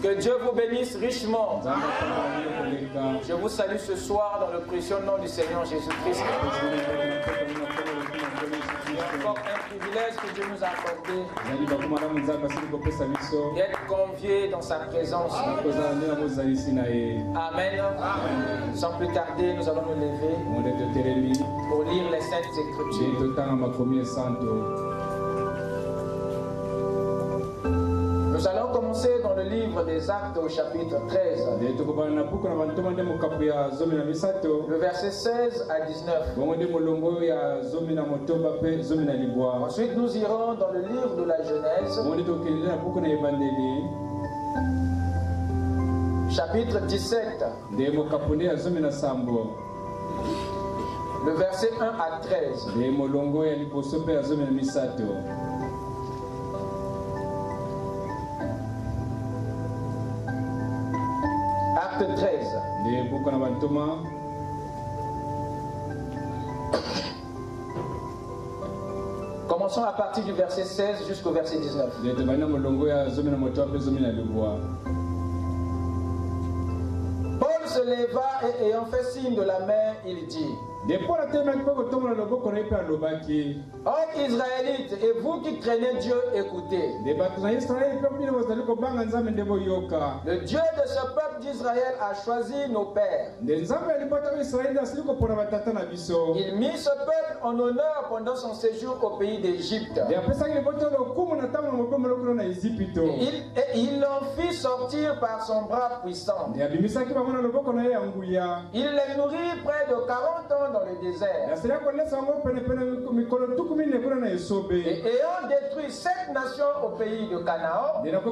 Que Dieu vous bénisse richement. Je vous salue ce soir dans le précieux nom du Seigneur Jésus-Christ. C'est encore un privilège que Dieu nous a accordé d'être conviés dans sa présence. Amen. Sans plus tarder, nous allons nous lever pour lire les Saintes Écritures. Nous allons commencer dans le livre des Actes au chapitre 13. Le verset 16 à 19. Ensuite, nous irons dans le livre de la Genèse. Chapitre 17. Le verset 1 à 13. Acte 13. Commençons à partir du verset 16 jusqu'au verset 19. Paul se leva et ayant fait signe de la main, il dit: Oh Israélites, et vous qui craignez Dieu, écoutez. Le Dieu de ce peuple d'Israël a choisi nos pères. Il mit ce peuple en honneur pendant son séjour au pays d'Égypte. Et il l'en fit sortir par son bras puissant. Il les nourrit près de 40 ans dans le désert. Et ayant détruit 7 nations au pays de Canaan, il leur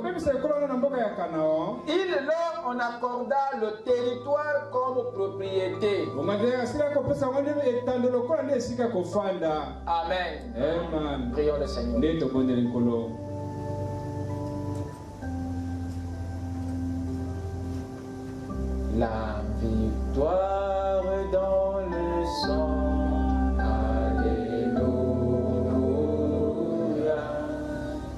en accorda le territoire comme propriété. Amen. Prions le Seigneur. La victoire dans le sang. Alléluia.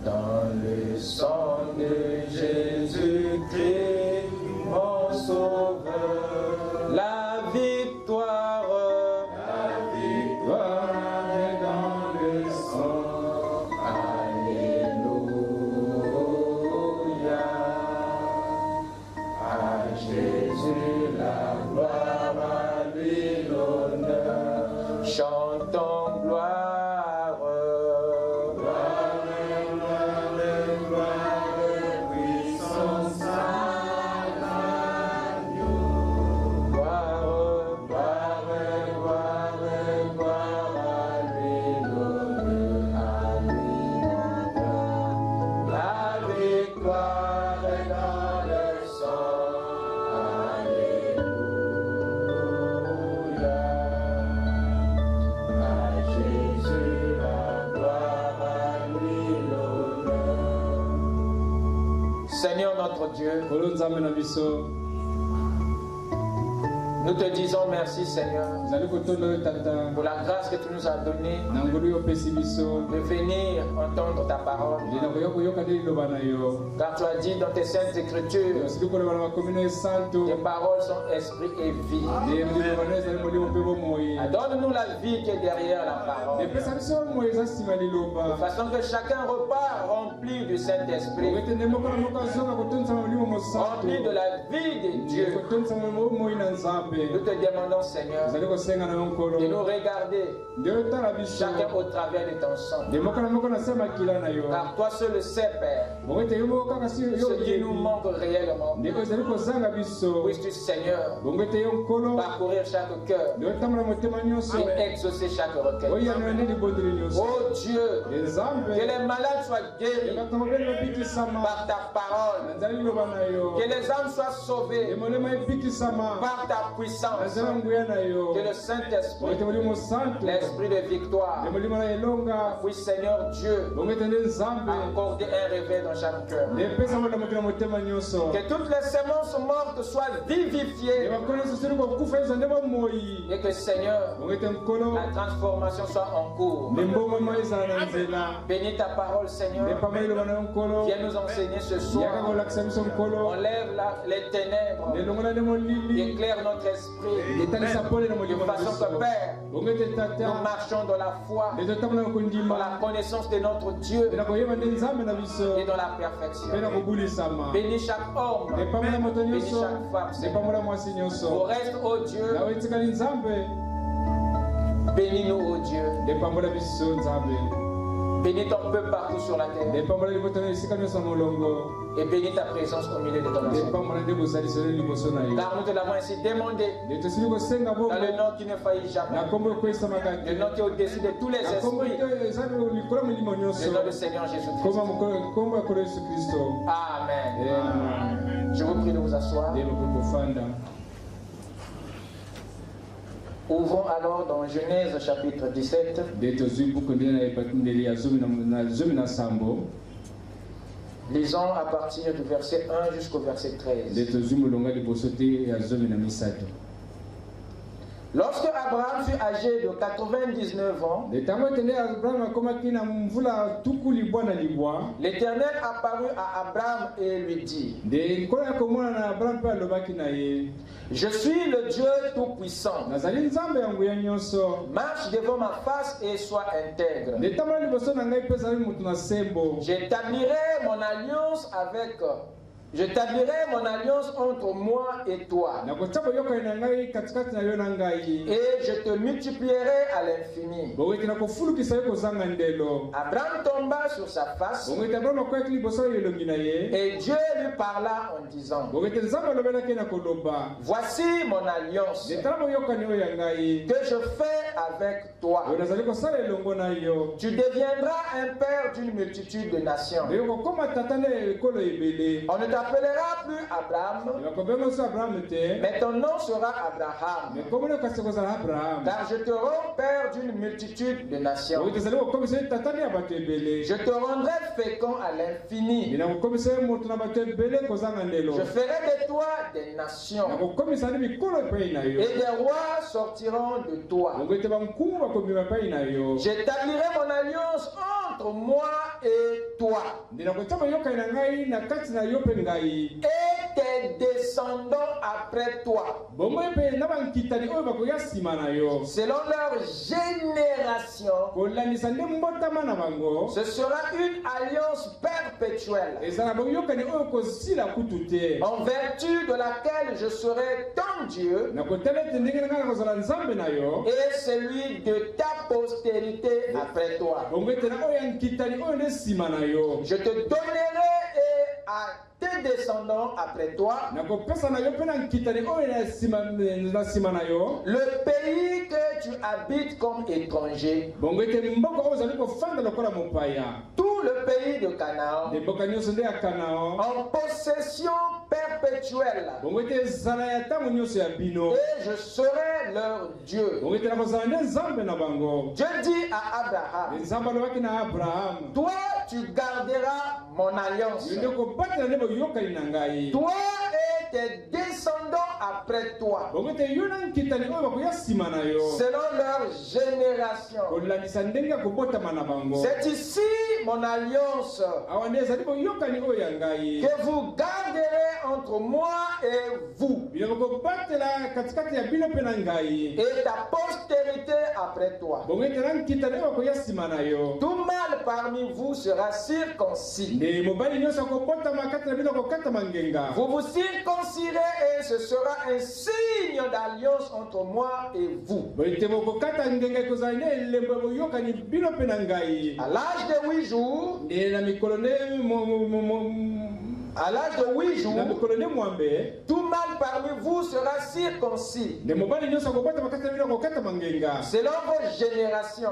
Dans le sang de Jésus-Christ, mon sauveur. La victoire est dans le sang. Alléluia. À Jésus la gloire, à lui l'honneur. Chantons gloire. Gloire, puissance à l'agneau. Gloire, à lui l'honneur, à lui l'honneur. La victoire est dans le sang. Alléluia. À Jésus la gloire, à lui l'honneur. Seigneur notre Dieu, nous te disons merci Seigneur pour la grâce que tu nous as donnée de venir entendre ta parole. Car tu as dit dans tes saintes écritures, tes paroles sont esprit et vie. Donne-nous la vie qui est derrière la parole. De façon que chacun repart rempli du Saint-Esprit, rempli de la vie de Dieu. Nous te demandons, Seigneur, de nous regarder chacun au travers de ton sang. Car toi seul sais, Père, ce qui nous manque réellement. Puisses-tu, Seigneur, parcourir chaque cœur et exaucer chaque requête. Oh Dieu, que les malades soient guéris par ta parole, que les âmes soient sauvées par ta puissance, que le Saint-Esprit, l'Esprit de victoire, puisse, Seigneur Dieu, accorder un réveil dans chaque cœur. Que toutes les semences mortes soient vivifiées et que, Seigneur, la transformation soit en cours. Bénis ta parole, Seigneur. Viens nous enseigner ce soir. Enlève les ténèbres, éclaire notre esprit de façon que, Père, nous marchons dans la foi, dans la connaissance de notre Dieu et dans la perfection. Bénis chaque homme, bénis chaque femme, Seigneur. Au reste, oh Dieu, bénis-nous, oh Dieu. Bénis ton peuple partout sur la terre. Et bénis ta présence au milieu de ton nation. Car nous te l'avons ainsi demandé. Dans le nom qui ne faillit jamais. Le nom qui est au-dessus de tous les esprits. Le nom du Seigneur Jésus-Christ. Amen. Je vous prie de vous asseoir. Ouvrons alors dans Genèse chapitre 17. Lisons à partir du verset 1 jusqu'au verset 13. Lorsque Abraham fut âgé de 99 ans, l'Éternel apparut à Abraham et lui dit: Je suis le Dieu Tout-Puissant. Marche devant ma face et sois intègre. J'établirai mon alliance entre moi et toi. Et je te multiplierai à l'infini. Abraham tomba sur sa face. Et Dieu lui parla en disant: Voici mon alliance que je fais avec toi. Tu deviendras un père d'une multitude de nations. On ne t'appellera plus Abraham, mais ton nom sera Abraham. Car je te rends père d'une multitude de nations. Je te rendrai fécond à l'infini. Je ferai de toi des nations. Et des rois sortiront de toi. J'établirai mon alliance entre moi et toi. Et tes descendants après toi, selon leur génération. Ce sera une alliance perpétuelle, en vertu de laquelle je serai ton Dieu et celui de ta postérité après toi. Je te donnerai à tes descendants après toi le pays que tu habites comme étranger, tout le pays de Canaan, en possession perpétuelle, et je serai leur Dieu. Dieu dit à Abraham: Toi tu garderas mon alliance, toi et tes descendants après toi, selon leur génération. C'est ici mon alliance que vous garderez entre moi et vous et ta postérité après toi. Tout mâle parmi vous sera circoncis. Vous vous circoncirez et ce sera un signe d'alliance entre moi et vous. À l'âge de 8 jours, tout mâle parmi vous sera circoncis selon vos générations,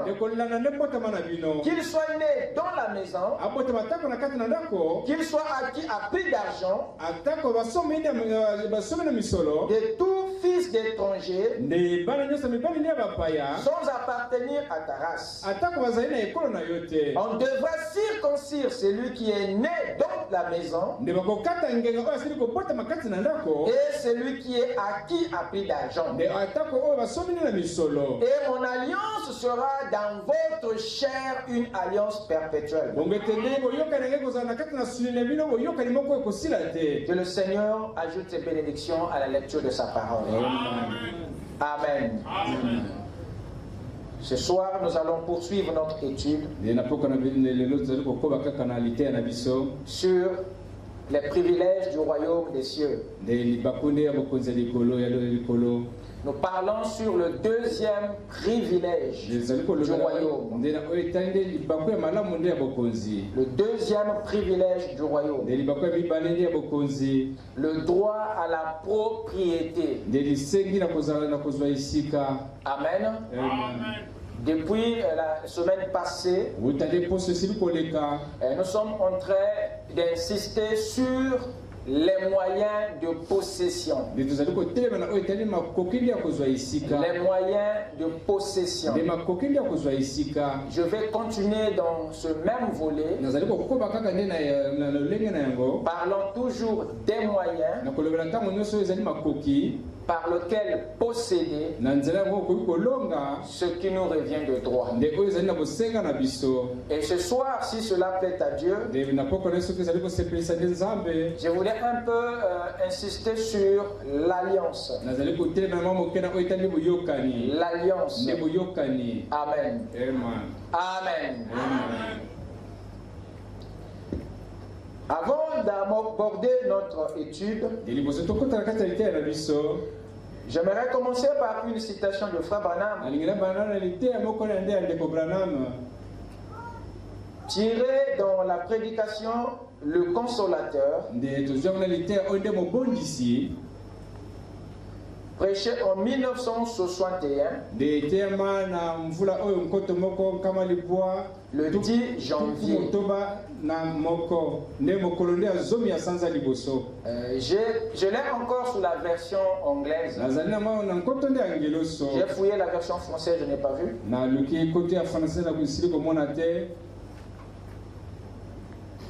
qu'il soit né dans la maison, qu'il soit acquis à prix d'argent, de tout fils d'étranger, sans appartenir à ta race. On devra circoncire celui qui est né dans la maison et celui qui est acquis à prix d'argent. Et mon alliance sera dans votre chair une alliance perpétuelle. Que le Seigneur ajoute ses bénédictions à la lecture de sa parole. Amen. Amen. Ce soir, nous allons poursuivre notre étude sur les privilèges du royaume des cieux. Nous parlons sur le deuxième privilège du royaume. Le deuxième privilège du royaume. Le droit à la propriété. Amen. Amen. Depuis la semaine passée, nous sommes en train d'insister sur les moyens de possession. Les moyens de possession. Je vais continuer dans ce même volet. Parlons toujours des moyens par lequel posséder ce qui nous revient de droit. Et ce soir, si cela plaît à Dieu, je voulais un peu insister sur l'alliance. L'alliance. Amen. Amen. Amen. Avant d'aborder notre étude, j'aimerais commencer par une citation de Frère Branham, tirée dans la prédication Le Consolateur, prêché en 1961, le 10 janvier. Je l'ai encore sous la version anglaise. J'ai fouillé la version française, je n'ai pas vu.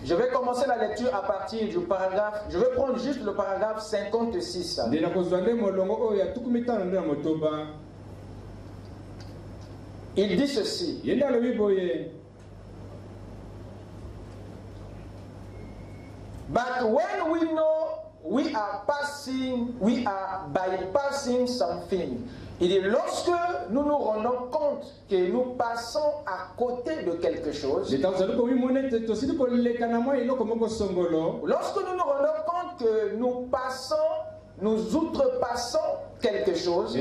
Je vais commencer la lecture à partir du paragraphe. Je vais prendre juste le paragraphe 56. Il dit ceci. But when we know we are bypassing something. Il dit, lorsque nous nous rendons compte que nous passons à côté de quelque chose, lorsque nous nous rendons compte que nous outrepassons quelque chose,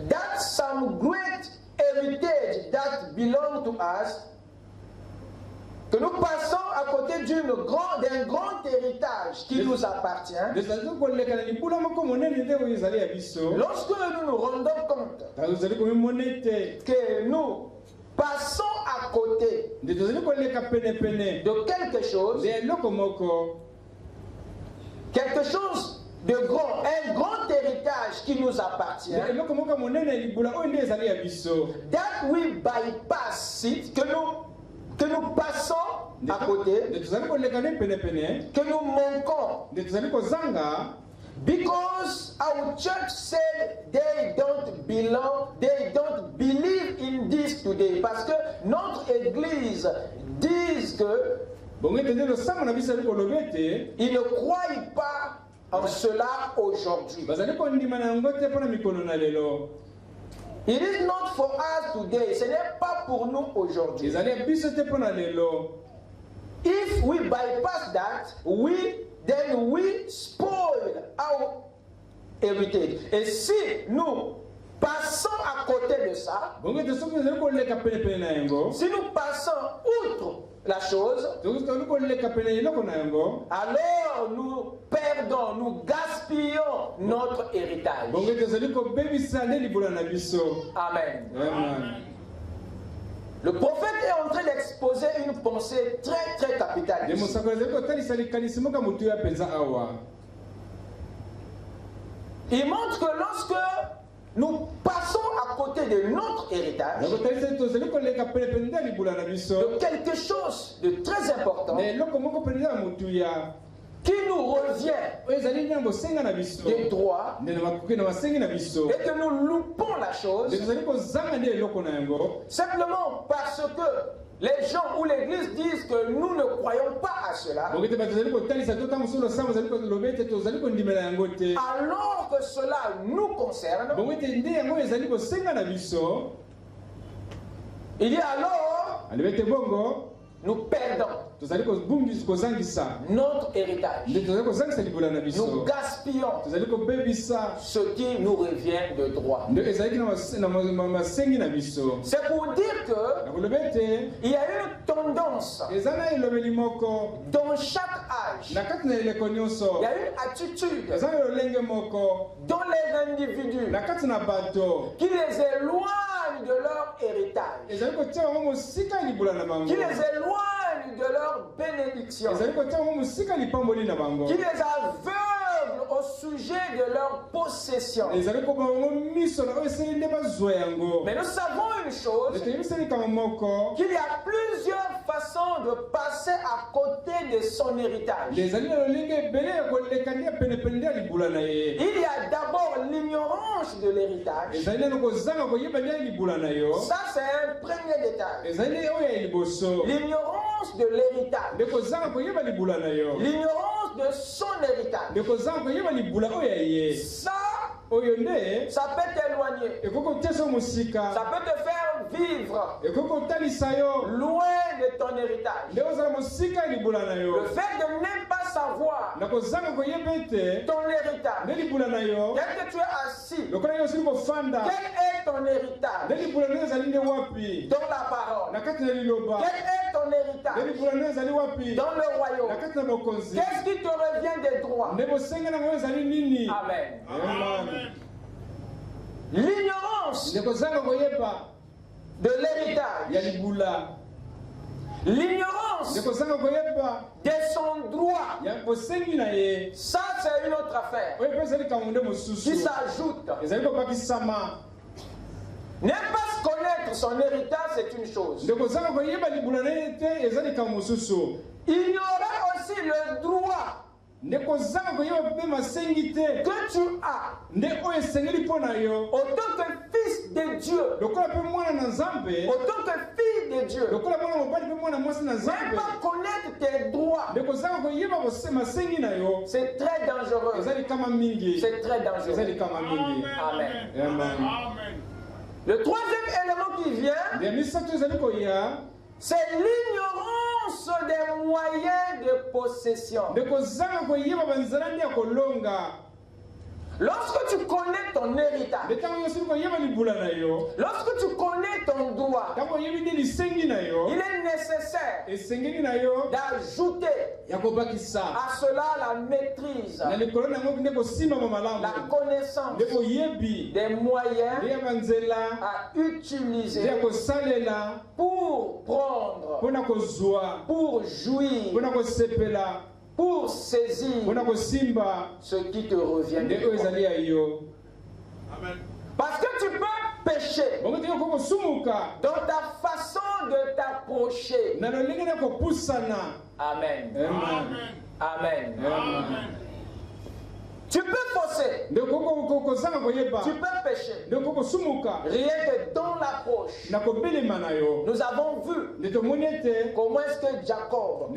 that some great heritage that belong to us, que nous passons à côté d'un grand héritage qui nous appartient, lorsque nous nous rendons compte que nous passons à côté de quelque chose de grand, un grand héritage qui nous appartient, that we bypass it, que nous passons à côté, que nous manquons. Because our church said they don't believe in this today. Parce que notre église dit que ils ne croient pas en cela aujourd'hui. It is not for us today. Ce n'est pas pour nous aujourd'hui. If we bypass that, then we spoil our heritage. Et si nous passons à côté de ça, si nous passons outre la chose, alors nous perdons, nous gaspillons notre héritage. Amen. Le prophète est en train d'exposer une pensée très très capitale. Il montre que lorsque nous passons à côté de notre héritage, de quelque chose de très important, qui nous revient des droits, et que nous loupons la chose, simplement parce que les gens ou l'église disent que nous ne croyons pas à cela, alors que cela nous concerne, il y a alors nous perdons notre héritage. Nous gaspillons ce qui nous revient de droit. C'est pour dire que il y a une tendance dans chaque âge. Il y a une attitude dans les individus qui les éloigne de leur héritage, qui les éloigne de leur bénédiction, qui les aveugle au sujet de leur possession. Mais nous savons une chose, qu'il y a plusieurs façons de passer à côté de son héritage. Il y a d'abord l'ignorance de l'héritage. Ça, c'est un premier détail. L'ignorance de l'héritage. L'ignorance de son héritage. Ça peut t'éloigner. Ça peut te faire vivre loin de ton héritage. Le fait de ne pas savoir ton héritage, quel que tu es assis, quel est ton héritage dans la parole, quel est ton héritage dans le royaume, qu'est-ce qui te revient des droits. Amen. L'ignorance de l'héritage, l'ignorance de son droit, ça c'est une autre affaire qui s'ajoute. Ne pas connaître son héritage, c'est une chose. Ignorer aussi le droit que tu as en tant que fils de Dieu, en tant que fille de Dieu, ne pas connaître tes droits, c'est très dangereux. C'est très dangereux. Amen. Le troisième élément qui vient, c'est l'ignorance des moyens de possession. Lorsque tu connais ton héritage, lorsque tu connais ton droit, il est nécessaire d'ajouter à cela la maîtrise, la connaissance des moyens à utiliser pour prendre, pour jouir, pour saisir ce qui te revient de toi. Parce que tu peux pécher, dans ta façon de t'approcher. Amen. Amen. Tu peux fausser. Tu peux pécher. Rien que dans l'approche. Nous avons vu comment est-ce que Jacob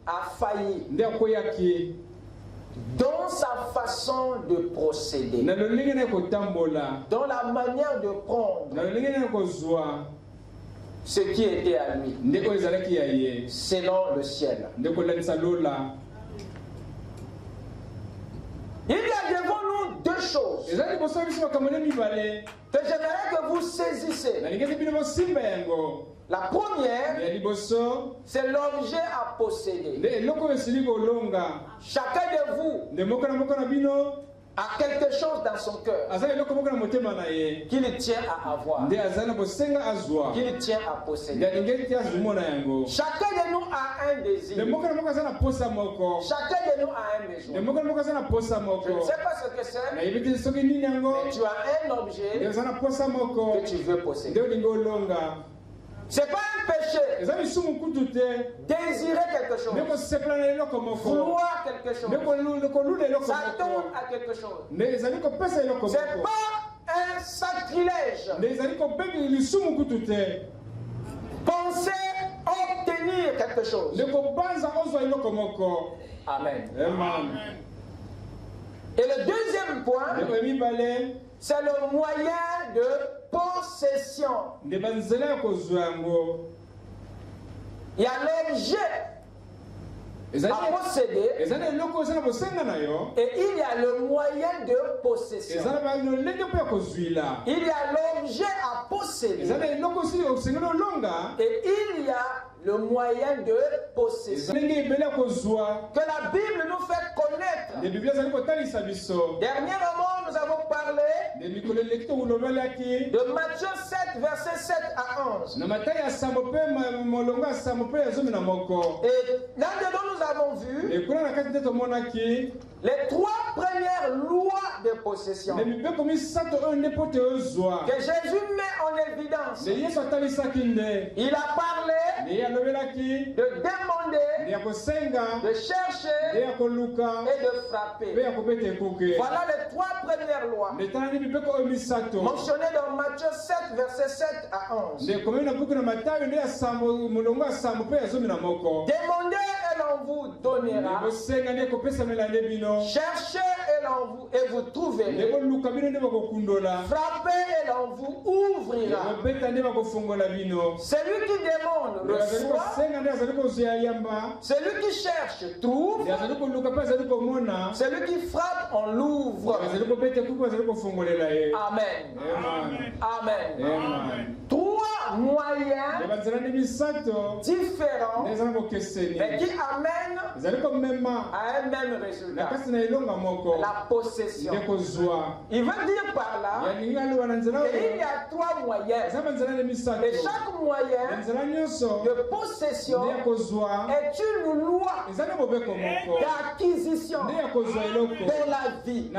a failli dans sa façon de procéder, dans la manière de prendre ce qui était à lui, selon le ciel. Il y a devant nous deux choses que j'aimerais que vous saisissez. La première, c'est l'objet à posséder. Chacun de vous a quelque chose dans son cœur qu'il tient à avoir, qu'il tient à posséder. Chacun de nous a un désir. Chacun de nous a un besoin. Je ne sais pas ce que c'est, mais tu as un objet que tu veux posséder. Ce n'est pas un péché. Désirer quelque chose. Vouloir quelque chose. S'attendre à quelque chose. Ce n'est pas un sacrilège. Penser obtenir quelque chose. Amen. Et le deuxième point, c'est le moyen de possession. Il y a l'objet à posséder et il y a le moyen de possession. Il y a l'objet à posséder et il y a le moyen de possession que la Bible nous fait connaître. Dernièrement, nous avons parlé de Matthieu 7, versets 7 à 11. Et là-dedans, nous avons vu les trois premières lois de possession que Jésus met en évidence. Il a parlé de demander, de chercher et de frapper. Voilà les trois premières lois mentionnées dans Matthieu 7, versets 7 à 11. Demandez et l'on vous donnera. Cherchez et vous trouverez. Frappez et l'on vous ouvrira. Celui qui demande reçoit. Celui qui cherche trouve. Celui qui frappe on l'ouvre. Amen. Amen. Trois moyens différents mais qui amènent à un même résultat. La possession. Il veut dire par là qu'il y a trois moyens. Et chaque moyen de possession est une loi d'acquisition dans la vie,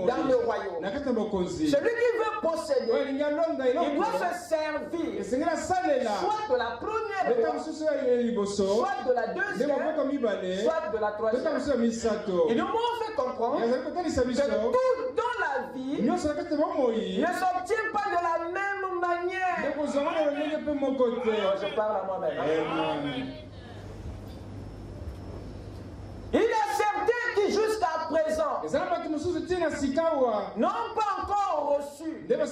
dans le royaume. Celui qui veut posséder, il doit se servir soit de la première loi, soit de la deuxième, soit de la troisième. Il nous fait comprendre que tout dans la vie ne s'obtient pas de la même manière. Je parle à moi-même. Il y a certains qui jusqu'à présent n'ont pas encore reçu et ne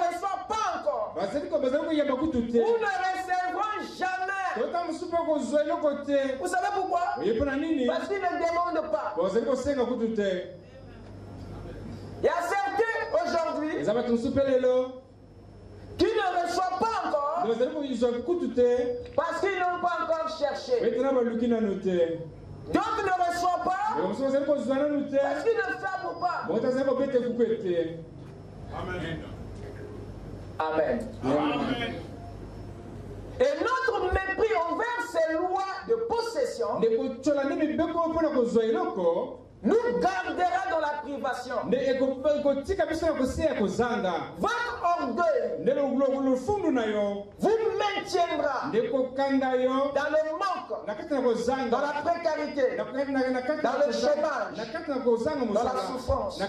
reçoivent pas encore ou ne recevront jamais. Vous savez pourquoi? Parce qu'ils ne demandent pas. Il y a certains aujourd'hui qui ne reçoivent pas encore parce qu'ils n'ont pas encore cherché. D'autres ne reçoivent pas parce qu'ils ne frappent pas. Amen. Amen. Et notre mépris envers ces lois de possession nous gardera dans la privation. dépravation. Votre orgueil vous maintiendra dans le manque, dans la précarité, dans le chômage, dans la souffrance,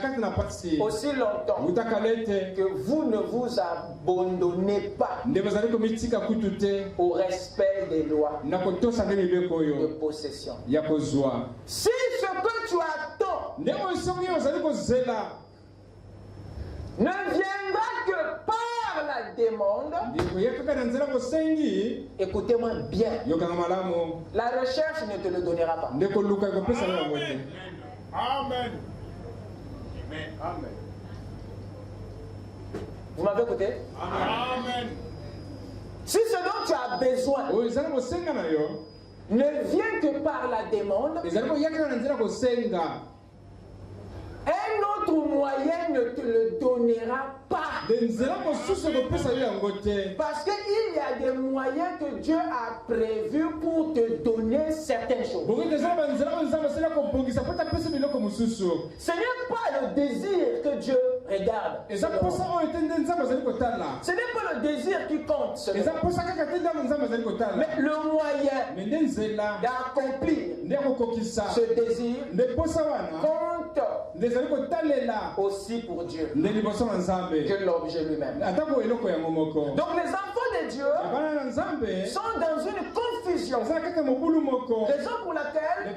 aussi longtemps que vous ne vous abandonnez pas au respect des lois de possession. Si ce que tu attends ne viendra que par la demande, écoutez-moi bien, la recherche ne te le donnera pas. Amen. Vous m'avez écouté? Amen. Si ce dont tu as besoin ne vient que par la demande, un autre moyen ne te le donnera pas. Parce qu'il y a des moyens que Dieu a prévus pour te donner certaines choses. Ce n'est pas le désir que Dieu regarde. Ce n'est pas le désir qui compte. Mais le moyen d'accomplir ce désir compte aussi pour Dieu que l'objet lui-même. Donc les enfants de Dieu sont dans une confusion. Raison pour laquelle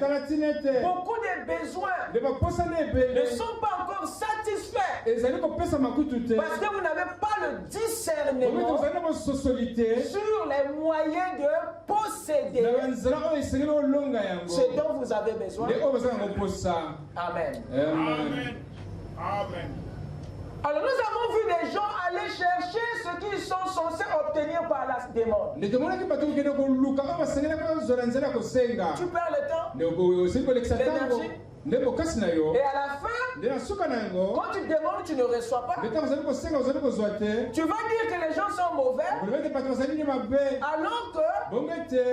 beaucoup de besoins ne sont pas encore satisfaits. Parce que vous n'avez pas le discernement sur les moyens de posséder ce dont vous avez besoin. Amen. Amen. Amen. Alors nous avons vu des gens aller chercher ce qu'ils sont censés obtenir par la demande. Tu perds le temps, l'énergie. Et à la fin, quand tu demandes, tu ne reçois pas. Tu vas dire que les gens sont mauvais, alors que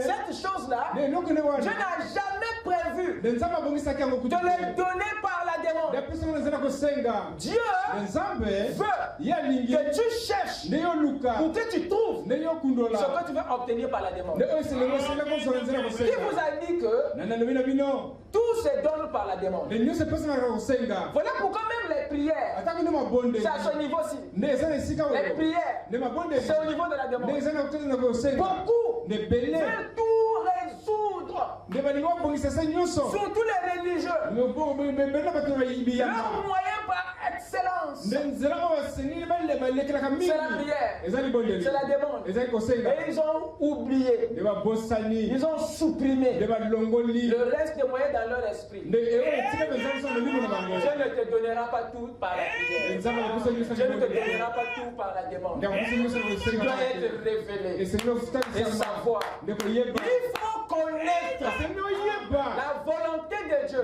cette chose-là, Dieu n'a jamais prévu de les donner par la demande. Dieu veut que tu cherches pour que tu trouves ce que tu veux obtenir par la demande. Qui vous a dit que tout se donne par la demande? Voilà pourquoi même les prières, c'est à ce niveau-ci. Les prières, c'est au niveau de la demande. Beaucoup veulent tout résoudre, surtout les religieux. Leur moyen par excellence, c'est la prière, c'est la demande. Et ils ont oublié, ils ont supprimé le reste des moyens dans leur esprit. Dieu ne te donnera pas tout par la prière. Dieu ne te donnera pas tout par la demande. Tu dois être révélé et savoir. Il faut connaître la volonté de Dieu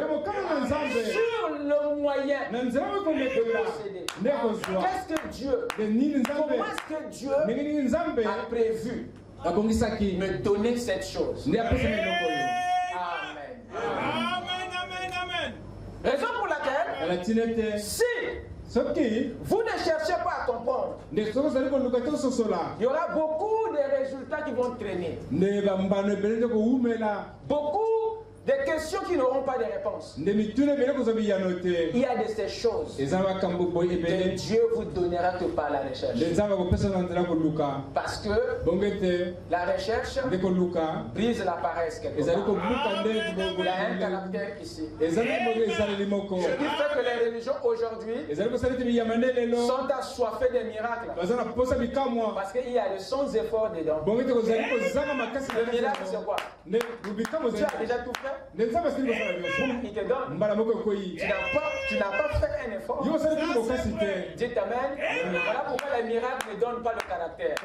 sur le moyen de posséder. Qu'est-ce que Dieu, comment est-ce que Dieu a prévu me donner cette chose? Amen. Amen. Raison pour laquelle, si vous ne cherchez pas à comprendre, il y aura beaucoup de résultats qui vont traîner. Beaucoup de questions qui n'auront pas de réponse. Il y a de ces choses que Dieu vous donnera que par la recherche. Parce que la recherche brise la paresse quelque part. Il y a un caractère ici. Ce qui fait que les religions aujourd'hui sont assoiffées des miracles. Parce qu'il y a de sans effort dedans. Le miracle c'est quoi? Tu as déjà tout fait. Il te donne. Tu n'as pas fait un effort. Dites amen. Voilà pourquoi les miracles ne donnent pas le caractère.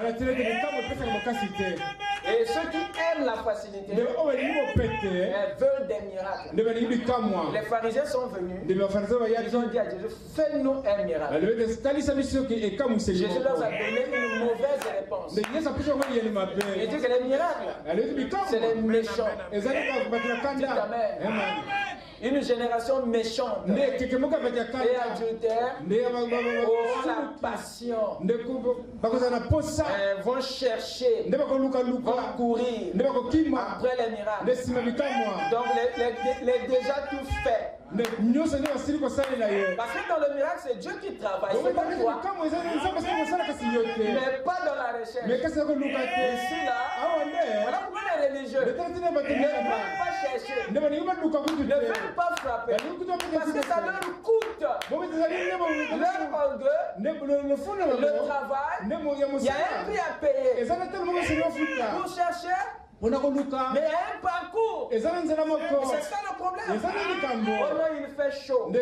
Et ceux qui aiment la facilité, veulent des miracles. Les pharisiens sont venus. Ils ont dit à Jésus, fais-nous un miracle. Jésus leur a donné une mauvaise réponse. Il dit que les miracles, c'est les méchants. Amen. Une génération méchante et adultère auront la passion, vont chercher, vont courir après les miracles. Donc les déjà tout fait. Parce que dans le miracle, c'est Dieu qui travaille, c'est pas toi. Mais pas dans la recherche. Ici là, voilà pourquoi les religieux ne veulent pas chercher, ne veulent pas frapper, parce que ça leur coûte leur orgueil, le travail. Il y a un prix à payer pour chercher. Mais il y a un parcours. C'est ça le problème. Oh non, il fait chaud. Oh, il y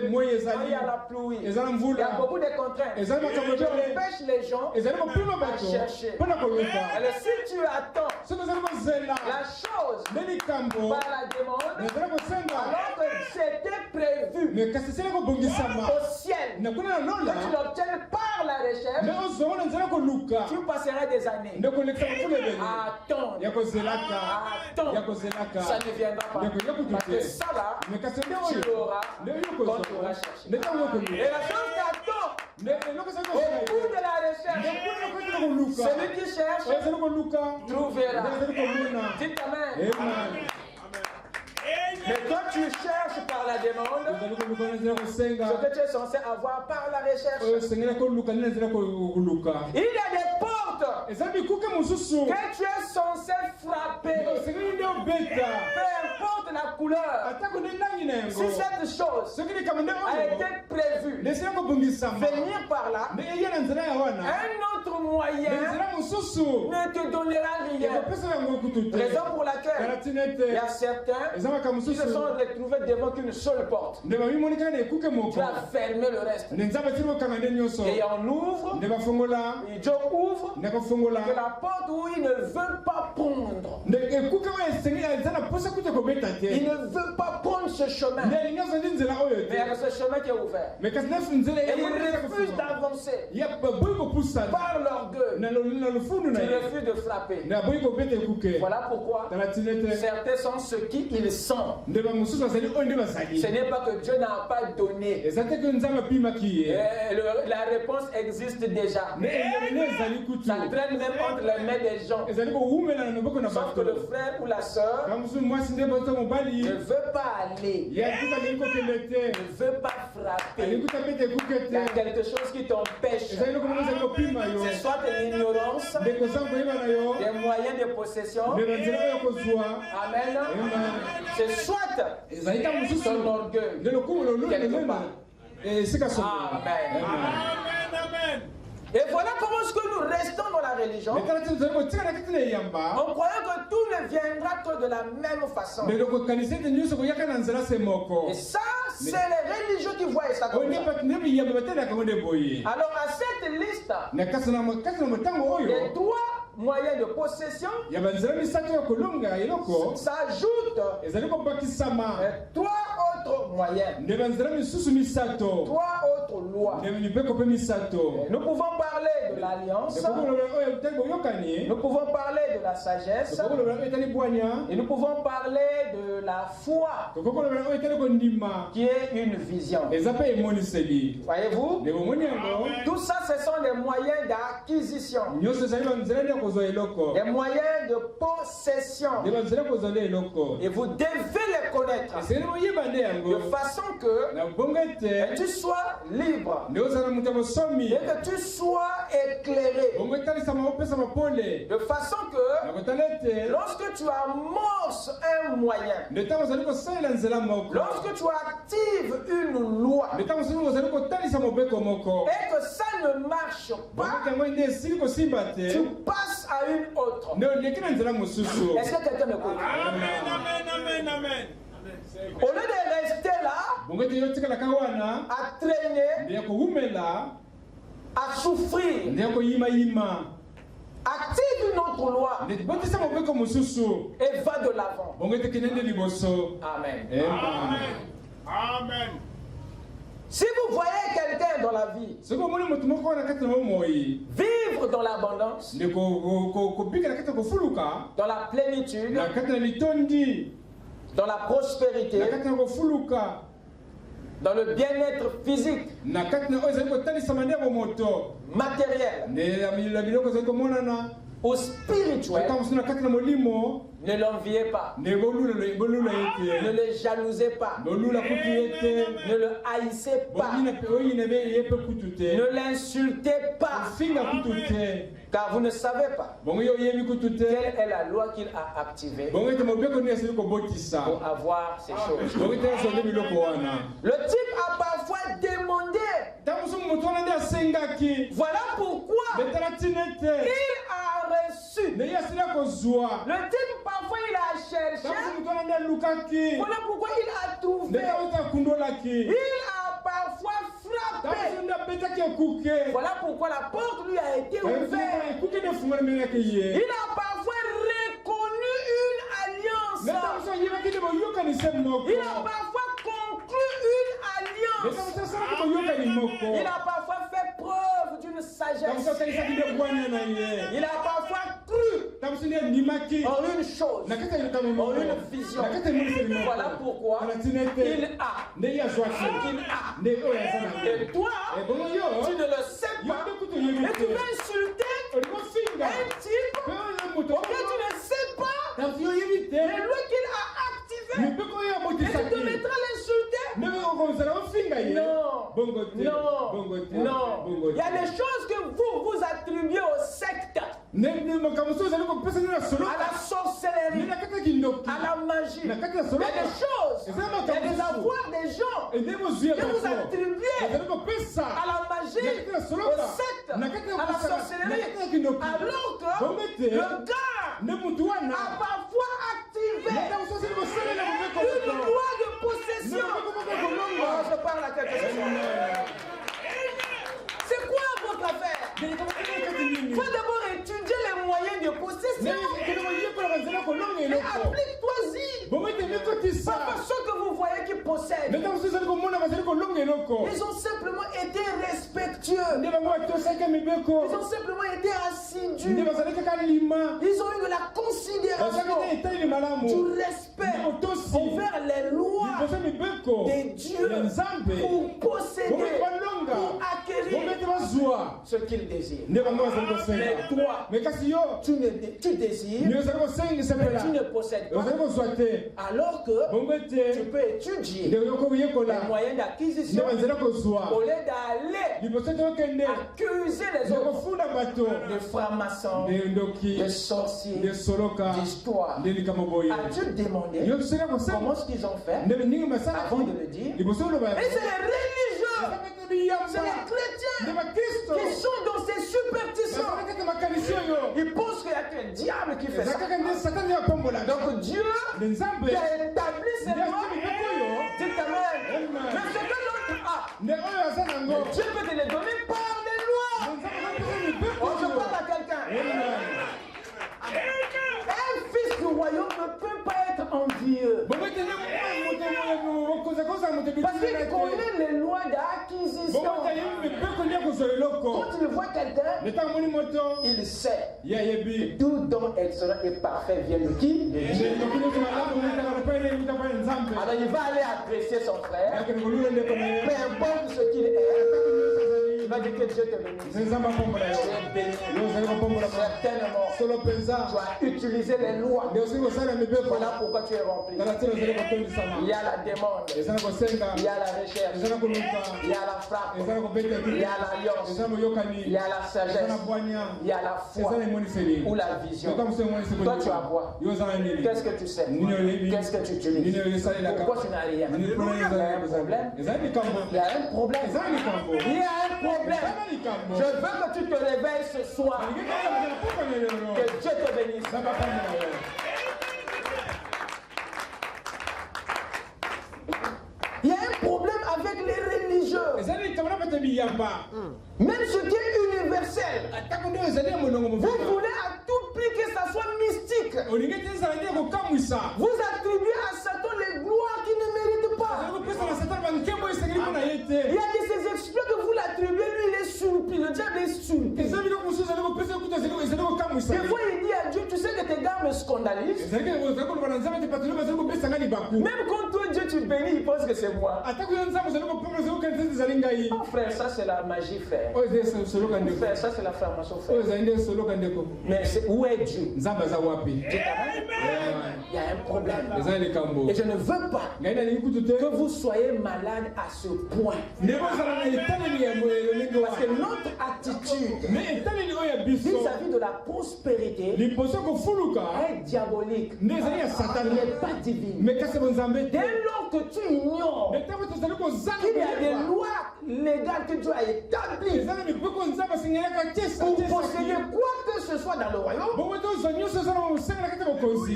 a la pluie. Il y a beaucoup de contraintes qui empêchent les gens à chercher. Alors si tu attends la chose par la demande, alors que c'était prévu au ciel, que tu l'obtiennes par la recherche, tu passeras des années à attendre. Attends, ça ne viendra pas. Parce que ça là, tu l'auras quand tu auras cherché. Et la chose t'attend au bout de la recherche. Celui qui cherche trouvera. Dites amen. Mais quand tu cherches par la demande, ce que tu es censé avoir par la recherche, il y a des portes que tu es censé frapper. Peu importe la couleur. Si cette chose a été prévue, venir par là, un autre moyen ne te donnera rien. Raison pour laquelle il y a certains qui se sont retrouvés devant une seule porte. Tu as fermé le reste. Et on ouvre, et Dieu ouvre, que la porte où il ne veut pas prendre. Il ne veut pas prendre ce chemin. Mais il y a ce chemin qui est ouvert. Et il refuse d'avancer. Par l'orgueil, il refuse de frapper. Voilà pourquoi certains sont ce qu'ils sont. Ce n'est pas que Dieu n'a pas donné. La réponse existe déjà. Ça traîne même entre les mains des gens. Sauf que le frère ou la soeur ne veut pas aller, ne veut pas frapper. Il y a quelque chose qui t'empêche. C'est soit de l'ignorance, des moyens de possession. Amen. C'est soit ton orgueil. Quelque part. Amen. Et voilà comment est-ce que nous restons dans la religion, en croyant que tout ne viendra que de la même façon. Et ça, c'est les religieux qui voient ça comme ça. Alors à cette liste, les trois moyens de possession s'ajoutent trois autres moyens, trois autres lois. Nous pouvons parler de l'alliance, nous pouvons parler de la sagesse, et nous pouvons parler de la foi, qui est une vision. Voyez-vous, tout ça, ce sont des moyens d'acquisition, des moyens de possession. Et vous devez les connaître de façon que tu sois libre et que tu sois éclairé, de façon que lorsque tu amorces un moyen, lorsque tu actives une loi et que ça ne marche pas, tu passes à une autre. Est-ce que quelqu'un m'écoute? Amen. Au lieu de rester là, à traîner, à souffrir, active une autre loi et va de l'avant. Amen. Amen. Si vous voyez quelqu'un dans la vie vivre dans l'abondance, dans la plénitude, dans la prospérité, dans le bien-être physique, matériel ou spirituel, ne l'enviez pas, ne le jalousez pas, ne le haïssez pas, ne l'insultez pas, car vous ne savez pas quelle est la loi qu'il a activée pour avoir ces choses. Le type a parfois demandé, voilà pourquoi il a reçu. Le type parfois il a cherché, voilà pourquoi il a trouvé. Il a parfois frappé, voilà pourquoi la porte lui a été ouverte. Il a parfois reconnu une alliance. Il a parfois conclu une alliance. Il a parfois fait preuve d'une sagesse. Il a parfois cru en une chose, en une vision. Voilà pourquoi il a ce qu'il a. Et toi, tu ne le sais pas. Et tu vas insulter un type auquel tu ne sais pas les lois qu'il a activées. Et tu te mettras à l'insulter. Non. Il y a des choses que vous attribuez aux sectes. À la sorcellerie, à la magie. Il y a des choses, il y a des avoirs des gens que vous attribuez à la magie, aux sectes, à la sorcellerie, alors que le gars a parfois activé une loi de possession. Je parle à quelque chose. C'est quoi votre affaire? Il faut d'abord étudier les moyens de possession et applique-toi-y. Pas ceux que vous voyez qui possèdent. Ils ont simplement été respectueux. Ils ont simplement été assidus. Ils ont eu de la considération, du respect envers les lois des dieux pour posséder, pour acquérir ce qu'ils désirent. Mais toi, tu désires, mais tu ne possèdes pas. Alors que tu peux étudier les moyens d'acquisition au lieu d'aller accuser les autres de francs-maçons, de sorciers, d'histoires. As-tu demandé comment est-ce qu'ils ont fait avant de le dire? Et c'est les religieux, c'est les chrétiens qui sont dans ces superstitions. Ils pensent qu'il y a qu'un diable qui fait ça. Donc Dieu qui a établi ces lois, dit Amen. Mais ce que l'autre a, Dieu peut te les donner par les lois. Je parle à quelqu'un. Un fils du royaume ne peut pas être envieux. Parce qu'il connaît les lois d'acquisition. Quand il voit quelqu'un, il sait tout don excellent et parfait vient de qui? De Dieu. Alors il va aller apprécier son frère, peu importe ce qu'il est. Il va dire que Dieu te bénisse. Tu es béni. Certainement, tu as utilisé les lois. Voilà pourquoi tu es rempli. Il y a la demande. Il y a la recherche. Il y a la frappe. Il y a l'alliance. Il y a la sagesse. Il y a la foi ou la vision. Toi tu as quoi? Qu'est-ce que tu sais? Qu'est-ce que tu utilises? Pourquoi tu n'as rien? Il y a un problème. Il y a un problème. Il y a un problème. Je veux que tu te réveilles ce soir. Que Dieu te bénisse. Il y a un problème avec les religieux. Même ce qui est universel. Vous voulez à tout prix que ça soit mystique. Vous attribuez à Satan les gloires qu'il ne mérite pas. Il y a des exploits que vous l'attribuez, lui il est surpris, le diable est surpris. Des fois il dit à Dieu, tu sais que tes gars me scandalise, même quand toi Dieu tu bénis, il pense que c'est moi. Oh frère, ça c'est la magie, frère. Frère, ça c'est la formation, frère. Mais où est Dieu? Il y a un problème. Et je ne veux pas que vous soyez malade à ce point. Parce que notre attitude vis-à-vis de la prospérité est diabolique. Elle n'est pas divine. Dès lors que tu ignores qu'il y a des lois légales que Dieu a établies pour posséder quoi que ce soit dans le royaume,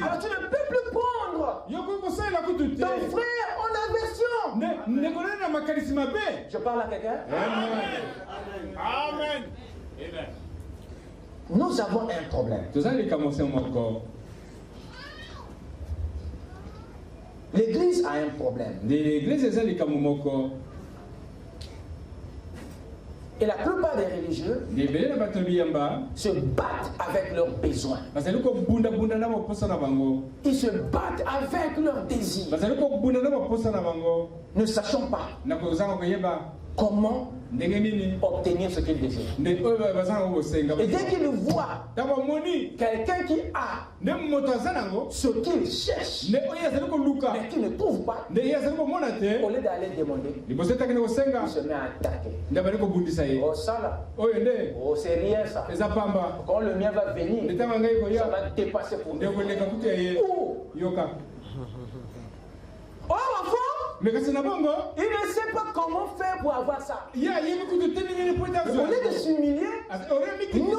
alors tu ne peux plus prendre ton frère en aversion. Je parle à quelqu'un? Amen. Nous avons un problème. L'église a un problème. Et la plupart des religieux se battent avec leurs besoins. Ils se battent avec leurs désirs. Ne sachant pas comment obtenir ce qu'ils désirent. Et dès qu'ils voient quelqu'un qui a ce qu'il cherche, mais qui ne trouve pas, au lieu d'aller demander, il se met à attaquer. Oh ça là, oh c'est rien ça. Quand le mien va venir, ça va dépasser pour nous. Oh enfant, il ne sait pas comment faire pour avoir ça. Au lieu de s'humilier, non.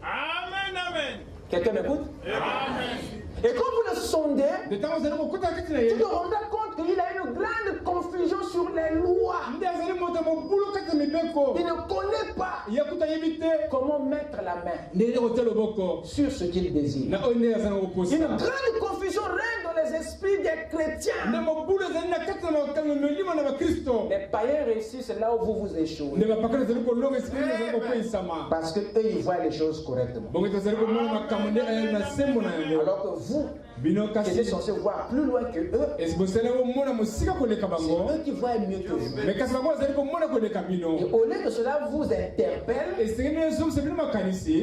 Amen, amen. Quelqu'un m'écoute? Amen. Et quand vous le sondez, tu te rendras compte qu'il a une grande confusion sur les lois. Il ne connaît pas comment mettre la main sur ce qu'il désire. Une grande confusion règne dans les esprits des chrétiens. Les païens réussissent là où vous échouez. Parce qu'eux, ils voient les choses correctement. Alors que vous, qui êtes censés voir plus loin que eux, c'est eux qui voient mieux que vous. Et au lieu que cela vous interpelle,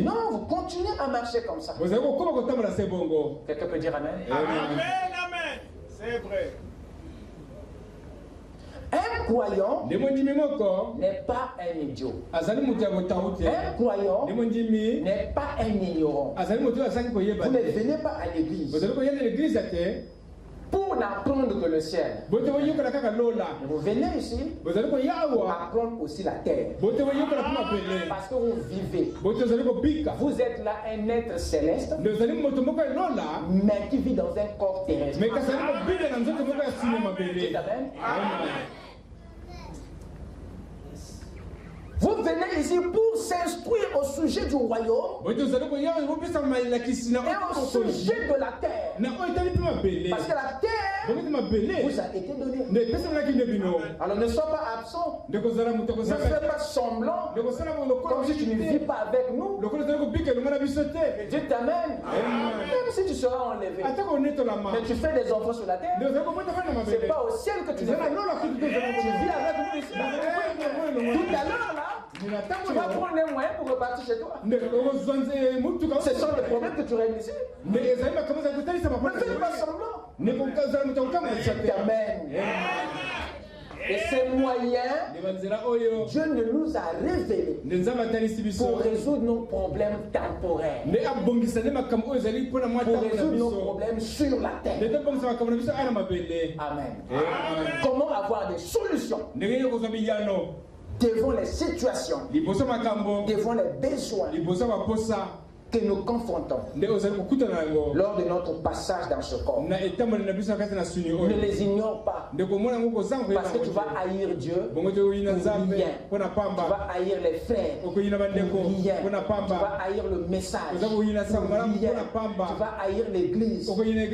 non, vous continuez à marcher comme ça. Quelqu'un peut dire amen? Amen, amen. C'est vrai. Un croyant n'est pas un idiot. Un croyant n'est pas un ignorant. Vous ne venez pas à l'église pour n'apprendre que le ciel. Vous venez ici pour apprendre aussi la terre. Parce que vous vivez. Vous êtes là un être céleste, mais qui vit dans un corps terrestre. Amen. Vous venez ici pour s'instruire au sujet du royaume et au sujet de la terre. Parce que la terre vous a été donnée. Alors ne sois pas absent. Ne fais pas semblant comme si tu ne vis pas avec nous. Dieu t'amène. Même si tu seras enlevé. Mais tu fais des enfants sur la terre. C'est pas au ciel que tu les fais. Tu vis avec nous ici. Tout à l'heure là, tu vas prendre les moyens pour repartir chez toi. Ce sont les problèmes que tu règles ici. Ne fais pas semblant. Je t'amène. Et ces moyens, Dieu ne nous a révélés pour résoudre nos problèmes temporaires, pour résoudre nos problèmes sur la terre. Amen. Comment avoir des solutions devant les situations, devant les besoins que nous confrontons lors de notre passage dans ce corps. Ne les ignore pas, parce que tu vas haïr Dieu pour rien. Tu vas haïr les frères pour rien. Tu vas haïr le message pour rien. Tu vas haïr l'église pour rien,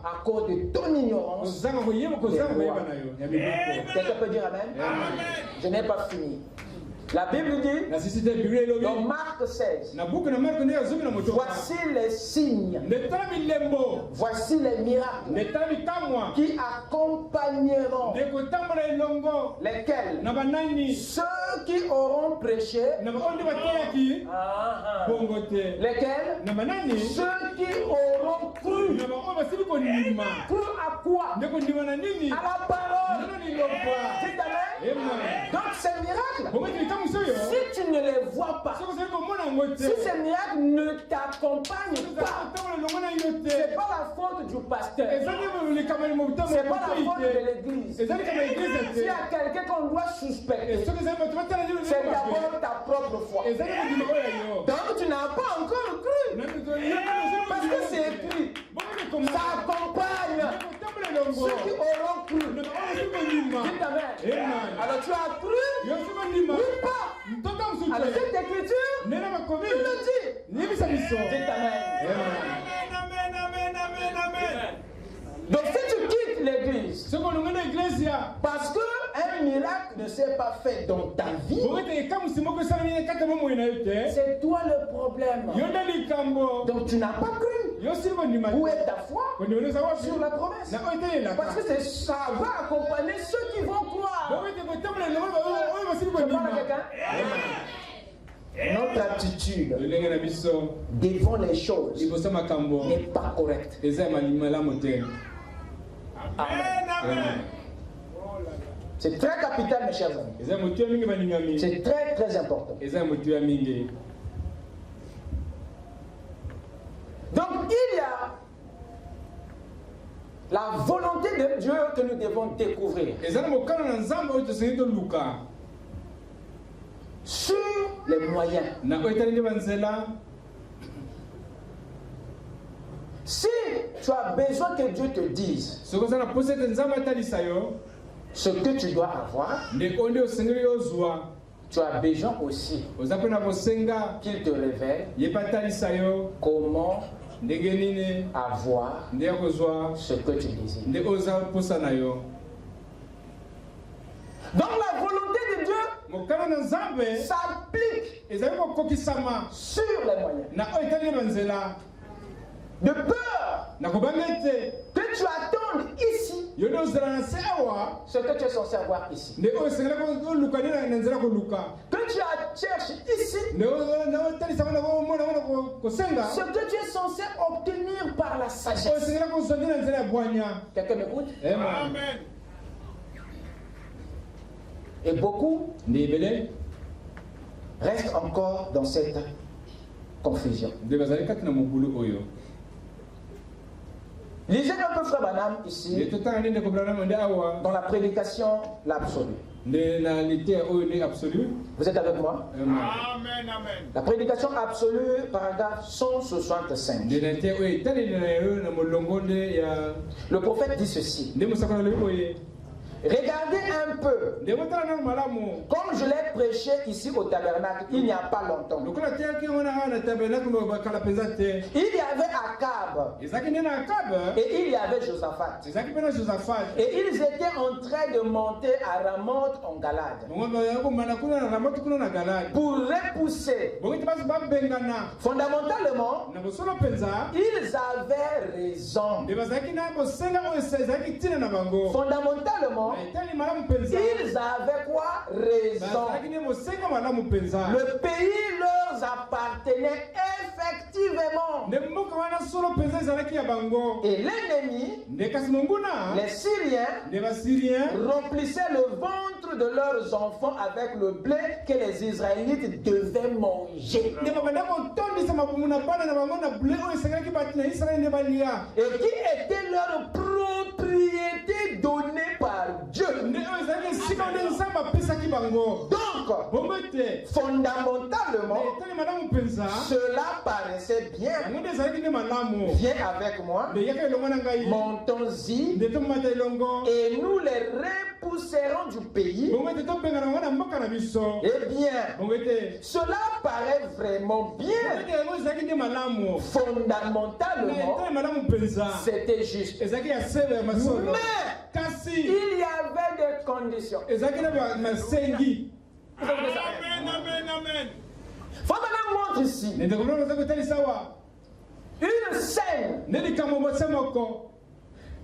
à cause de ton ignorance. Quelqu'un peut dire amen? Je n'ai pas fini. La Bible dit, dans Marc 16, voici les signes, voici les miracles qui accompagneront lesquels ceux qui auront prêché, lesquels ceux qui auront cru. Cru à quoi? À la parole. Dites amen. Donc ces miracles, si tu ne les vois pas, si ces miracles ne t'accompagnent pas, c'est pas la faute du pasteur, c'est pas la faute de l'église. S'il y a quelqu'un qu'on doit suspecter, c'est d'abord ta propre foi. Donc tu n'as pas encore cru, parce que c'est écrit, ça accompagne ceux qui auront cru. Dites amen. Alors tu as cru ou pas? Alors cette écriture, il le dit. Dites amen. Donc si tu quittes l'église parce qu'un miracle ne s'est pas fait dans ta vie, c'est toi le problème. Donc tu n'as pas cru. Où est ta foi sur la promesse? Parce que ça va accompagner ceux qui vont croire. Tu parles à quelqu'un? Notre attitude devant les choses n'est pas correcte. Amen. C'est très capital, mes chers amis. C'est très très important. Donc il y a la volonté de Dieu que nous devons découvrir sur les moyens. Si tu as besoin que Dieu te dise ce que tu dois avoir, tu as besoin aussi qu'il te révèle comment avoir ce que tu désires. Donc la volonté de Dieu s'applique sur les moyens. De peur que tu attendes ici ce que tu es censé avoir ici. Que tu cherches ici ce que tu es censé obtenir par la sagesse. Quelqu'un m'écoute? Amen. Et beaucoup restent encore dans cette confusion. Lisez un peu Frère Branham ici, dans la prédication, l'absolu. Vous êtes avec moi? Amen, amen. La prédication absolue, paragraphe 165. Le prophète dit ceci. Regardez un peu, comme je l'ai prêché ici au tabernacle il n'y a pas longtemps. Il y avait Akab et il y avait Josaphat. Et ils étaient en train de monter à Ramoth en Galade pour repousser. Fondamentalement, ils avaient raison. Fondamentalement, ils avaient quoi? Raison. Le pays leur appartenait effectivement. Et l'ennemi, les Syriens, remplissaient le ventre de leurs enfants avec le blé que les Israélites devaient manger. Et qui était leur propriété donnée par Dieu. Donc, fondamentalement, cela paraissait bien. Viens avec moi, montons-y, et nous les repousserons du pays. Eh bien, cela paraît vraiment bien. Fondamentalement, c'était juste. Mais il y avait des conditions. Vous savez ça? Amen. Fondamentalement montre ici une scène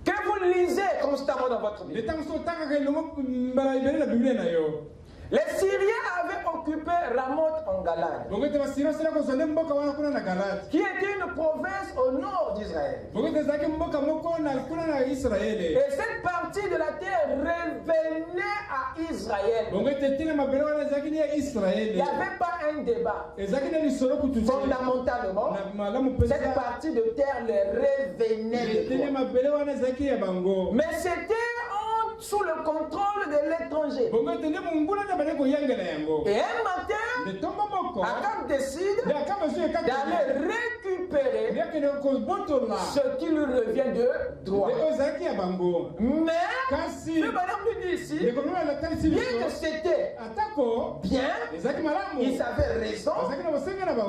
que vous lisez constamment dans votre Bible. Les Syriens avaient occupé Ramoth en Galade, qui était une province au nord d'Israël. Et cette partie de la terre revenait à Israël. Il n'y avait pas un débat. Fondamentalement, cette partie de terre les revenait de droit. Mais c'était sous le contrôle de l'étranger. Et un matin, Akab décide d'aller récupérer ce qui lui revient de droit. Mais, le bonhomme lui dit ici, bien que c'était bien, ils avaient raison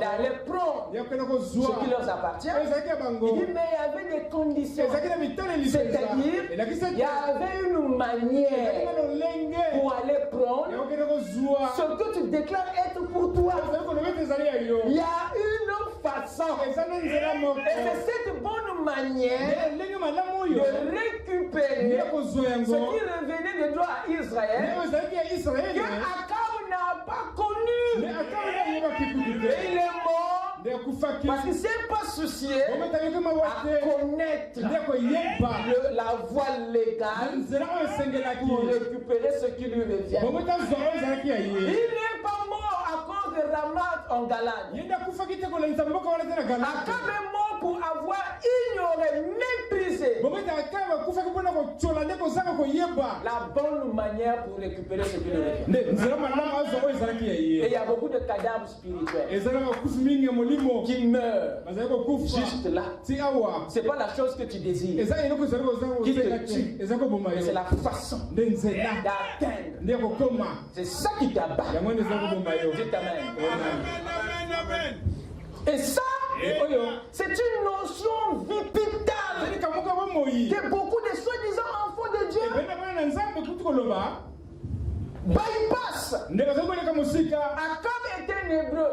d'aller prendre ce qui leur appartient. Il dit, mais il y avait des conditions. C'est-à-dire, il y avait une manière pour aller prendre ce que tu déclares être pour toi. Il y a une façon. Et c'est cette bonne manière de récupérer ce qui revenait de droit à Israël que Akab n'a pas connu. Et il est mort parce qu'il ne s'est pas soucié à connaître la voie légale pour récupérer ce qui lui revient. Il n'est pas mort à cause de Ramoth en Galade. Akab est mort pour avoir ignoré, méprisé la bonne manière pour récupérer ce qui lui revient. Et il y a beaucoup de cadavres spirituels qui meurent juste là. C'est pas la chose que tu désires qui te tue, mais c'est la façon d'atteindre. C'est ça qui t'abat. Dites amen. Et ça, c'est une notion vitale que beaucoup de soi-disant enfants de Dieu bypass. Akab était un hébreu.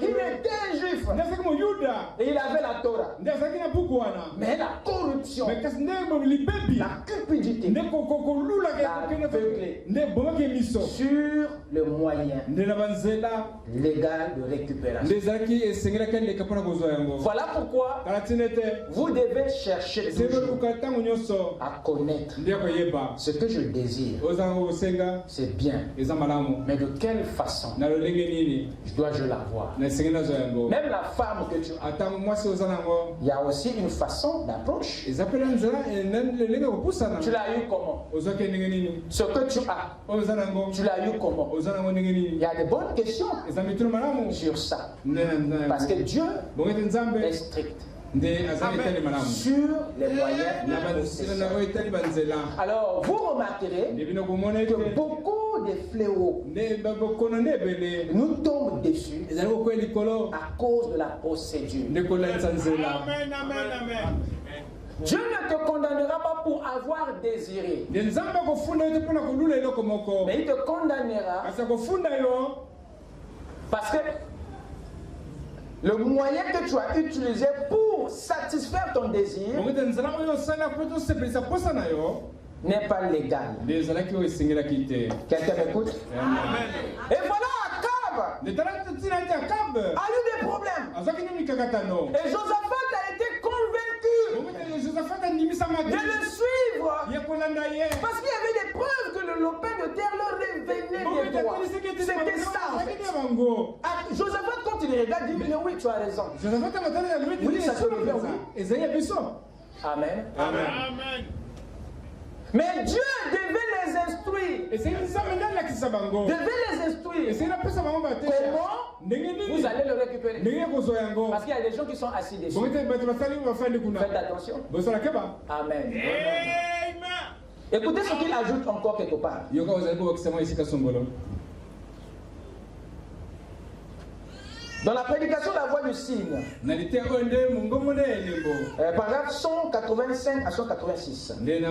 Il était un juif. Et il avait la Torah. Mais la corruption, la cupidité, l'aveuglé sur le moyen légal de récupération. Voilà pourquoi vous devez chercher toujours à connaître ce que je désire. C'est bien. Mais de quelle façon dois-je l'avoir? Même la femme que tu as, il y a aussi une façon d'approche. Tu l'as eu comment? Ce que tu as, tu l'as eu comment? Il y a de bonnes questions sur ça. Parce que Dieu est strict sur les moyens. Alors, vous remarquerez que beaucoup de fléaux nous tombent dessus à cause de la procédure. Dieu ne te condamnera pas pour avoir désiré, mais il te condamnera parce que le moyen que tu as utilisé pour satisfaire ton désir n'est pas légal. Quelqu'un m'écoute? Et voilà, Akab a eu des problèmes. Et Josaphat a été convaincu de le suivre parce qu'il y avait des preuves que le lopin de terre leur revenait des droits. C'était ça en fait. Josaphat, quand il regarde, dit mais oui, tu as raison. Oui, ça te revient, oui. Amen. Mais Dieu devait les instruire. Devait les instruire. Comment vous allez le récupérer? Parce qu'il y a des gens qui sont assis dessus. Faites attention. Amen. Écoutez ce qu'il ajoute encore quelque part. Dans la prédication de la voix du cygne, paragraphe 185 à 186. Et il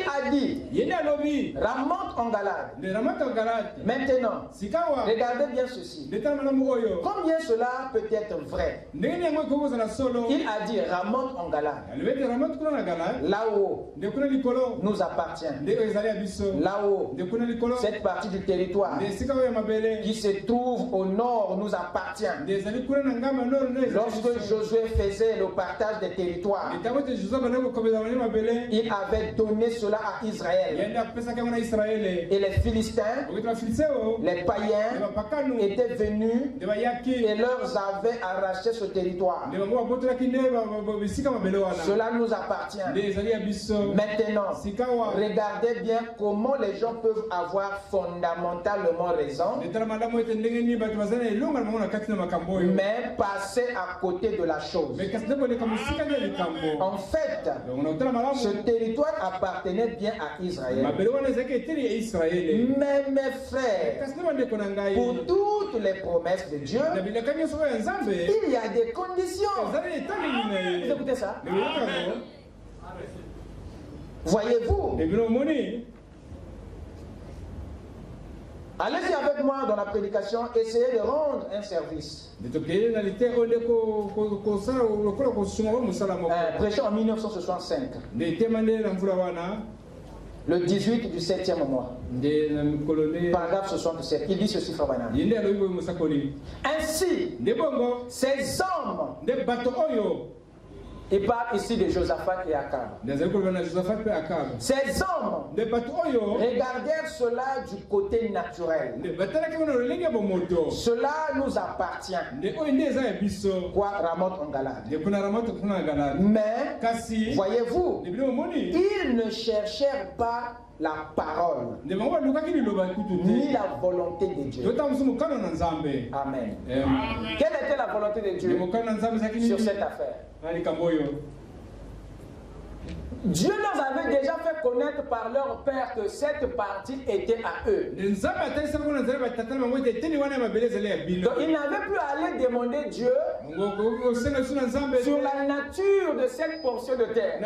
a a dit, remonte en Galade. Maintenant, regardez bien ceci. Combien cela peut être vrai? Il a dit, remonte en Galade. Là-haut nous appartient. Là-haut, cette partie du territoire qui se trouve au nord nous appartient. Lorsque Josué faisait le partage des territoires, il avait donné cela à Israël. Et les Philistins, les païens, étaient venus et leur avaient arraché ce territoire. Cela nous appartient. Maintenant, regardez bien comment les gens peuvent avoir fondamentalement raison, mais passer à côté de la chose. En fait, ce territoire appartenait bien à Israël. Mais mes frères, pour toutes les promesses de Dieu, il y a des conditions. Vous écoutez ça? Voyez-vous? Allez-y avec moi dans la prédication, essayez de rendre un service. Prêché en 1965. Le 18 du 7e mois. Paragraphe 67. Il dit ceci, Frère Branham. Ainsi, ces hommes, il parle ici de Josaphat et Akab. Ces hommes regardèrent cela du côté naturel. Cela nous appartient. Quoi, Ramoth en Galade. Mais, voyez-vous, ils ne cherchèrent pas la parole, ni la volonté de Dieu. Amen. Quelle était la volonté de Dieu sur cette affaire? Dieu leur avait déjà fait connaître par leur père que cette partie était à eux. Donc ils n'avaient plus à aller demander Dieu sur la nature de cette portion de terre.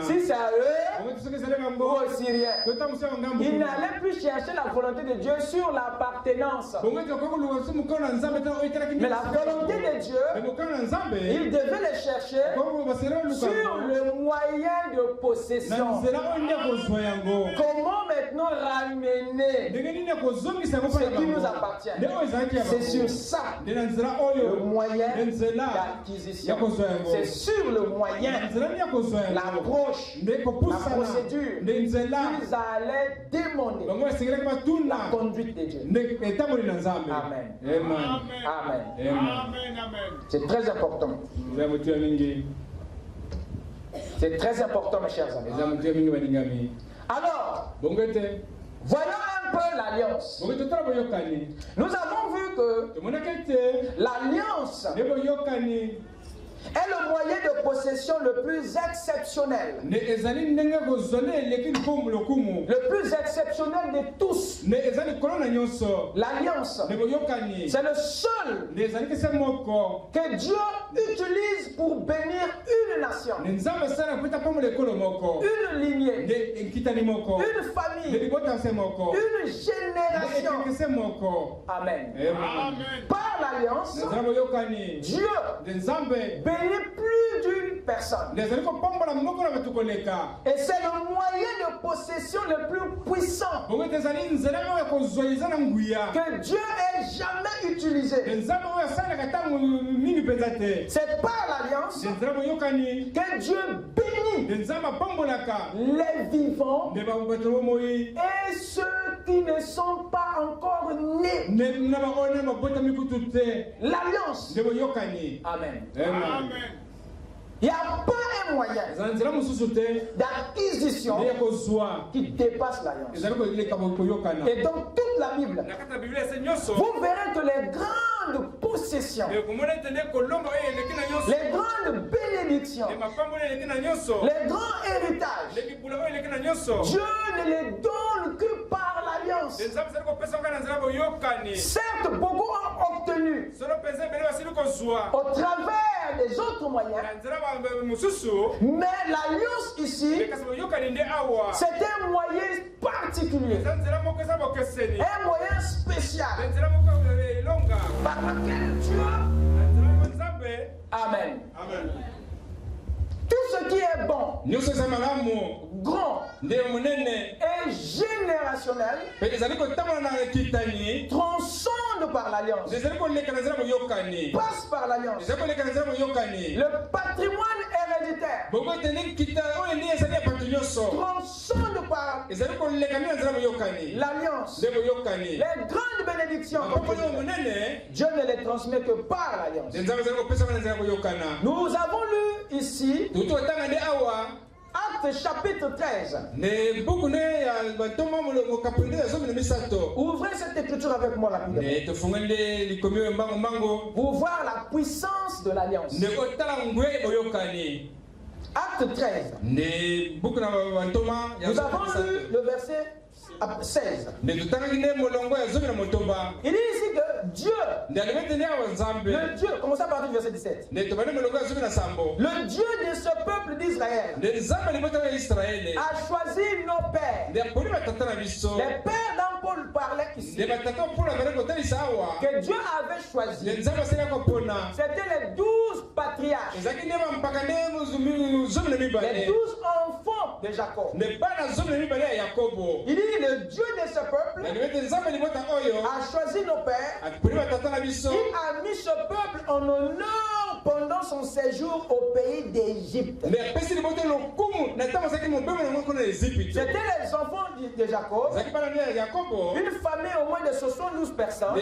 Si c'est à eux ou aux Syriens, ils n'allaient plus chercher la volonté de Dieu sur l'appartenance. Mais la volonté de Dieu, ils devaient les chercher sur le moyen de possession. Comment maintenant ramener ce qui nous appartient? C'est sur ça le moyen d'acquisition. C'est sur le moyen, l'approche, la procédure qu'ils allaient demander la conduite de Dieu. Amen. Amen. C'est très important. C'est très important, mes chers amis. Alors, voyons un peu l'alliance. Nous avons vu que l'alliance est le moyen de possession le plus exceptionnel. Le plus exceptionnel de tous. L'alliance, c'est le seul que Dieu utilise pour bénir une nation, une lignée, une famille, une génération. Amen. Par l'alliance, Dieu bénit plus d'une personne. Et c'est le moyen de possession le plus puissant que Dieu ait jamais utilisé. C'est par l'alliance que Dieu bénit les vivants et ceux qui ne sont pas encore nés. L'alliance. Amen. Il n'y a pas un moyen d'acquisition qui dépasse l'alliance. Et dans toute la Bible, vous verrez que les grandes possessions, les grandes bénédictions, les grands héritages, Dieu ne les donne que par l'alliance. Certes, beaucoup ont obtenu au travers des autres moyens. Mais l'alliance ici, c'est un moyen particulier, un moyen spécial par lequel Dieu. Amen. Tout ce qui est bon, grand et générationnel transcende par l'alliance, passe par l'alliance. Le patrimoine héréditaire transcende par l'alliance. Les grandes bénédictions, Dieu ne les transmet que par l'alliance. Nous avons lu ici Actes chapitre 13. Ouvrez cette écriture avec moi rapidement. Pour voir la puissance de l'alliance. Acte 13. Nous avons lu le verset 16. Il dit ici que Dieu, le Dieu, commençons à partir du verset 17. Le Dieu de ce peuple d'Israël a choisi nos pères. Les pères dont Paul parlait ici, que Dieu avait choisi, c'était les 12 patriarches, les 12 enfants de Jacob. Il dit le Dieu de ce peuple a choisi nos pères. Il a mis ce peuple en honneur pendant son séjour au pays d'Égypte. C'était les enfants de Jacob, une famille au moins de 72 personnes qui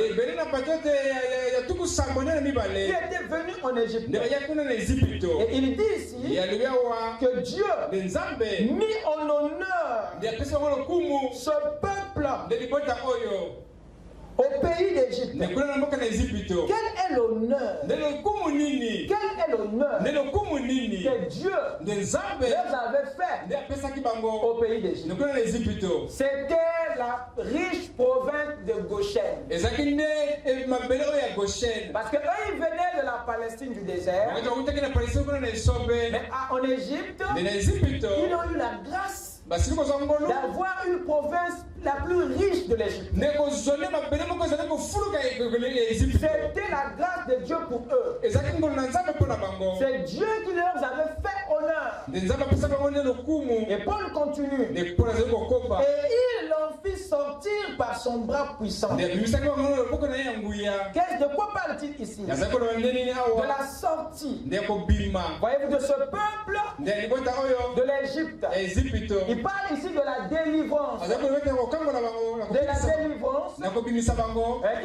étaient venues en Égypte. Et il dit ici que Dieu mit en honneur ce peuple au pays d'Égypte. Quel est l'honneur? Quel est l'honneur que Dieu leur avait fait au pays d'Égypte? C'était la riche province de Goshen. Parce qu'eux, ils venaient de la Palestine du désert. Mais en Égypte, ils ont eu la grâce d'avoir une province la plus riche de l'Égypte. C'était la grâce de Dieu pour eux. C'est Dieu qui leur avait fait honneur. Et Paul continue. Et il l'en fit sortir par son bras puissant. De quoi parle-t-il ici? De la sortie. Voyez-vous, de ce peuple de l'Égypte. Il parle ici de la délivrance. De la délivrance qui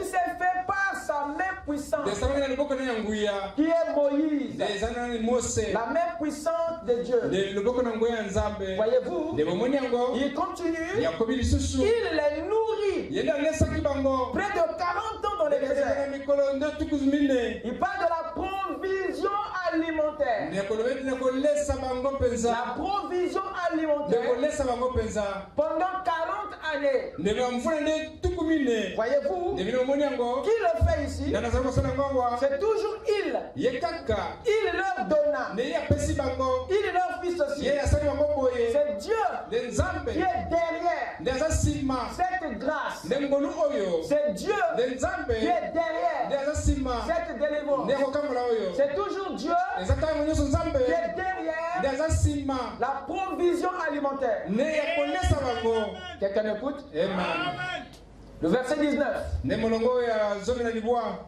s'est fait par sa main puissante, qui est Moïse, la main puissante de Dieu. Voyez-vous, il continue, il les nourrit près de 40 ans dans les déserts. Il parle de la provision alimentaire. La provision alimentaire pendant 40 années. Voyez-vous, qui le fait ici? C'est toujours il. Il leur donna. Il leur fit ceci. C'est Dieu qui est derrière cette grâce. C'est Dieu qui est derrière cette délivrance. C'est toujours Dieu qui est derrière la provision alimentaire. Quelqu'un m'écoute? Le verset 19.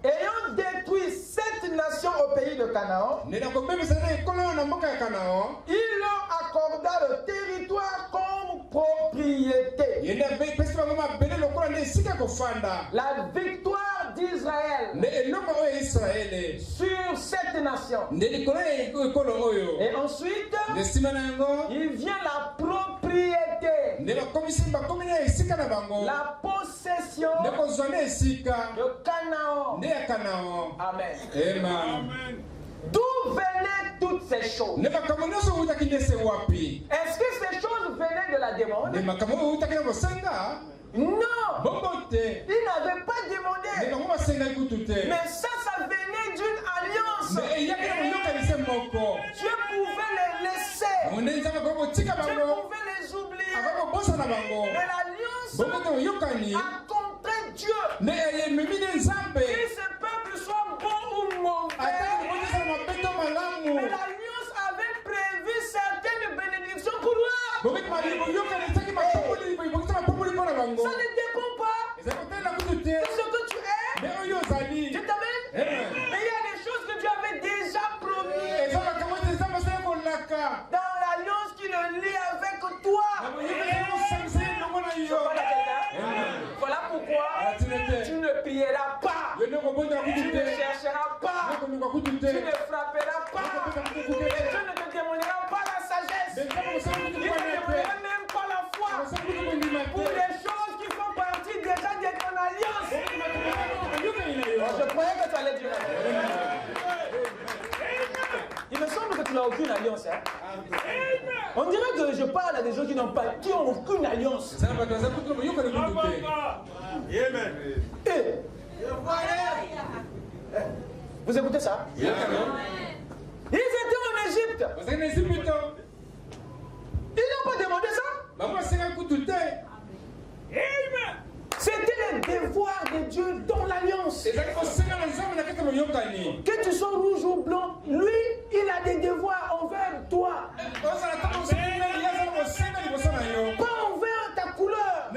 Ayant détruit 7 nations au pays de Canaan, il leur accorda le territoire comme propriété. La victoire d'Israël sur 7 nations. Et ensuite, il vient la propriété. La possession de Canaan. Amen. D'où venaient toutes ces choses? Est-ce que ces choses choses venaient de la demande. Non, il n'avait pas demandé. Mais ça venait d'une alliance. Dieu pouvait les laisser. Dieu pouvait les oublier. Mais l'alliance a contraint Dieu. Que ce peuple soit bon ou mauvais. Mais l'alliance avait prévu certaines bénédictions pour toi. Ça ne dépend pas de ce que tu es. Tu t'amènes? Mais il y a des choses que Dieu avait déjà promis. Dans l'alliance qu'il lie avec toi. Voilà pourquoi tu ne prieras pas. Tu ne chercheras pas. Tu ne frapperas pas. Et Dieu ne te demandera pas la sagesse. Il ne te demandera même pas la foi. Pour les choses qui font partie déjà de ton alliance. Je croyais que tu allais dire la Il me semble que tu n'as aucune alliance. Hein? On dirait que je parle à des gens qui n'ont aucune alliance. Vous écoutez ça? Ils étaient en Égypte. Ils n'ont pas demandé ça. C'était le devoir de Dieu dans l'alliance. Que tu sois rouge ou blanc, lui, il a des devoirs envers toi. Pas envers ta couleur.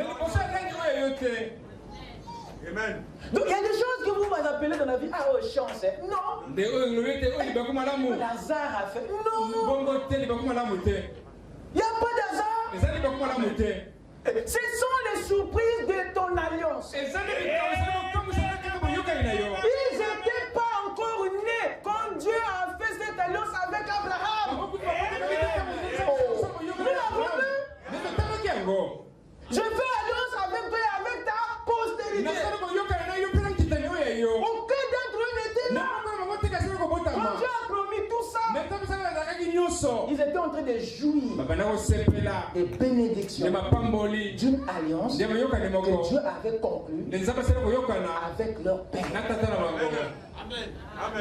Amen. Donc il y a des choses que vous appelez dans la vie, ah oh chance, non. Le hasard a fait, non. Il n'y a pas d'hasard. Ce sont les surprises de ton alliance. Ils n'étaient pas encore nés quand Dieu a fait cette alliance avec Abraham. Je fais alliance avec toi et avec ta postérité. Aucun d'entre eux n'était là. Quand Dieu a promis tout ça, ils étaient en train de jouir des bénédictions d'une alliance que Dieu avait conclue avec leur père. Amen.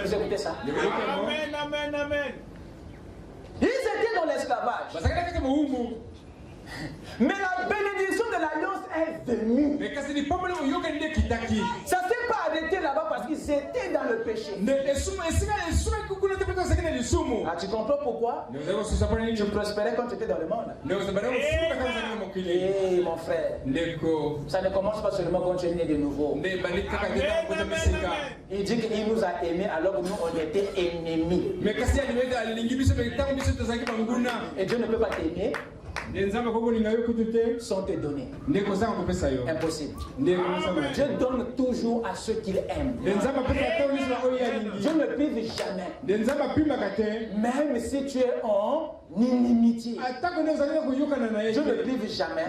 Vous écoutez ça? Amen, amen, amen. Ils étaient dans l'esclavage. Mais la bénédiction de l'alliance est venue. Ça ne s'est pas arrêté là-bas parce qu'ils étaient dans le péché. Ah, tu comprends pourquoi? Tu prospérais quand tu étais dans le monde. Et mon frère, ça ne commence pas seulement quand tu es né de nouveau. Il dit qu'il nous a aimés alors que nous on était ennemis. Et Dieu ne peut pas t'aimer sans te donner. Impossible. Dieu donne toujours à ceux qu'il aime. Dieu ne prive jamais. Même si tu es en inimitié, Dieu ne prive jamais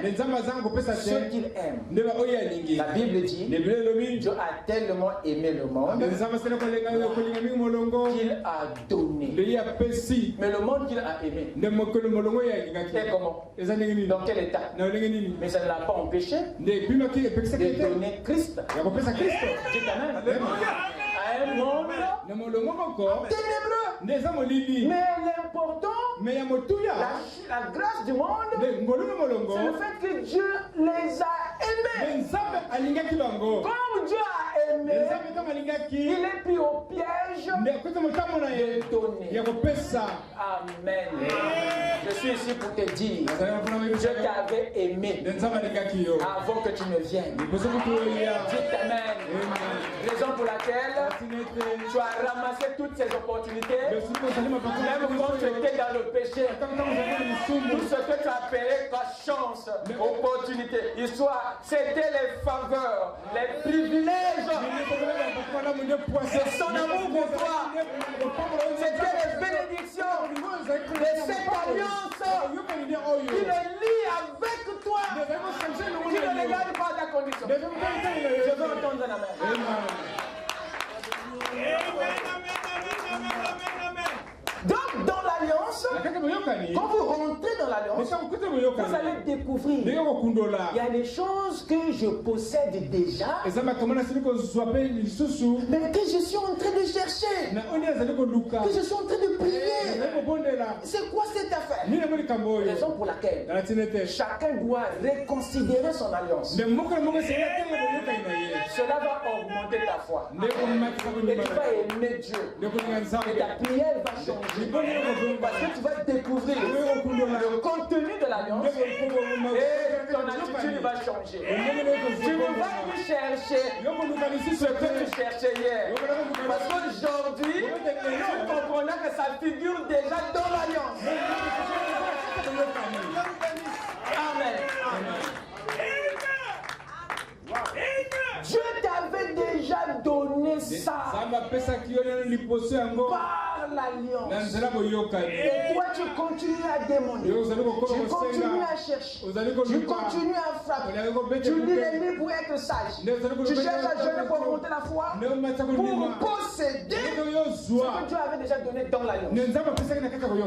ceux qu'il aime. La Bible dit Dieu a tellement aimé le monde qu'il a donné. Mais le monde qu'il a aimé, c'est comment? Dans quel état? Mais ça ne l'a pas empêché de donner Christ. Dieu quand même. À un monde ténébreux. Mais l'important, la grâce du monde, c'est le fait que Dieu les a aimés. Comme Dieu a aimé, il est pris au piège de donner. Amen. Je suis ici pour te dire, Dieu t'avait aimé avant que tu ne viennes. Dieu t'aime. Raison pour laquelle tu as ramassé toutes ces opportunités, même quand tu étais dans le péché. Tout ce que tu appelais ta chance, opportunité, histoire, c'était les faveurs, les privilèges. C'est son amour pour toi. C'était les bénédictions de cette alliance. Il le lie avec toi. Il ne regarde pas ta condition. Je veux entendre la main. Donc dans l'alliance, quand vous rentrez dans l'alliance, vous allez découvrir il y a des choses que je possède déjà, mais que je suis en train de chercher, que je suis en train de prier. C'est quoi cette affaire? Raison pour laquelle chacun doit reconsidérer son alliance. Cela va augmenter ta foi. Et tu vas aimer Dieu. Et ta prière va changer. Parce que tu vas découvrir le contenu de l'alliance et ton attitude va changer. Tu ne vas plus chercher ce que tu cherchais hier. Parce qu'aujourd'hui, tu comprendras que ça figure déjà dans l'alliance. Amen. Dieu t'avait déjà donné ça par l'alliance. Et toi tu continues à demander. Tu continues à chercher. Tu continues à frapper. Tu lis les livres pour être sage. Tu cherches à jeûner pour monter la foi. Pour posséder ce que Dieu avait déjà donné dans l'alliance.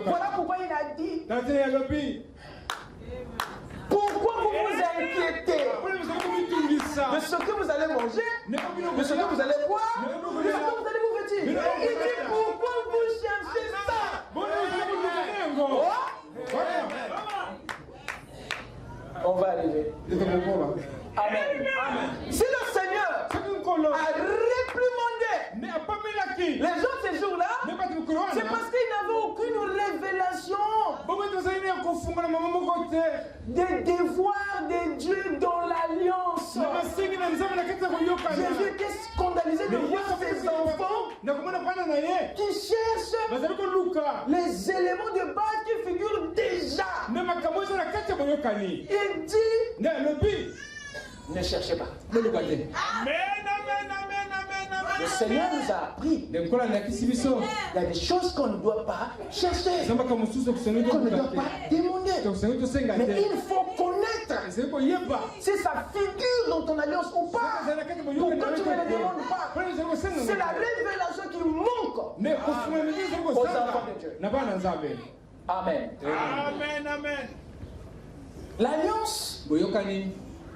Voilà pourquoi il a dit: pourquoi vous vous inquiétez de ce que vous allez manger, de ce que vous allez boire, de ce que vous allez vous vêtir? Il dit: pourquoi vous cherchez ça? On va arriver. Amen. Si le Seigneur a réprimandé les gens ces jours-là, c'est parce qu'ils n'avaient aucune révélation des devoirs de Dieu dans l'alliance. Jésus était scandalisé de voir ses enfants qui cherchent les éléments de base qui figurent déjà. Il dit: ne cherchez pas. Le Seigneur nous a appris. Il y a des choses qu'on ne doit pas chercher, qu'on ne doit pas demander. Mais il faut connaître si ça figure dans ton alliance ou pas. Pourquoi tu ne le demandes pas? C'est la révélation qui manque aux enfants de Dieu. Amen. Amen. L'alliance,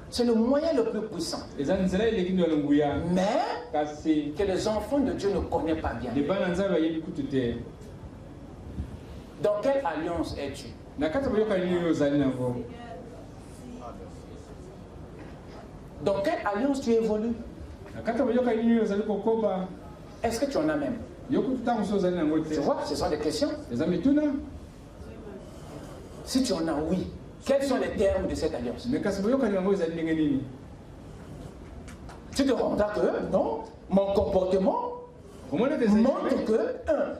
c'est le moyen le plus puissant. Mais que les enfants de Dieu ne connaissent pas bien. Dans quelle alliance es-tu? Dans quelle alliance tu évolues? Est-ce que tu en as même? Tu vois, ce sont des questions. Si tu en as, oui. Quels sont les termes de cette alliance? Tu te rendras que, non, mon comportement montre que,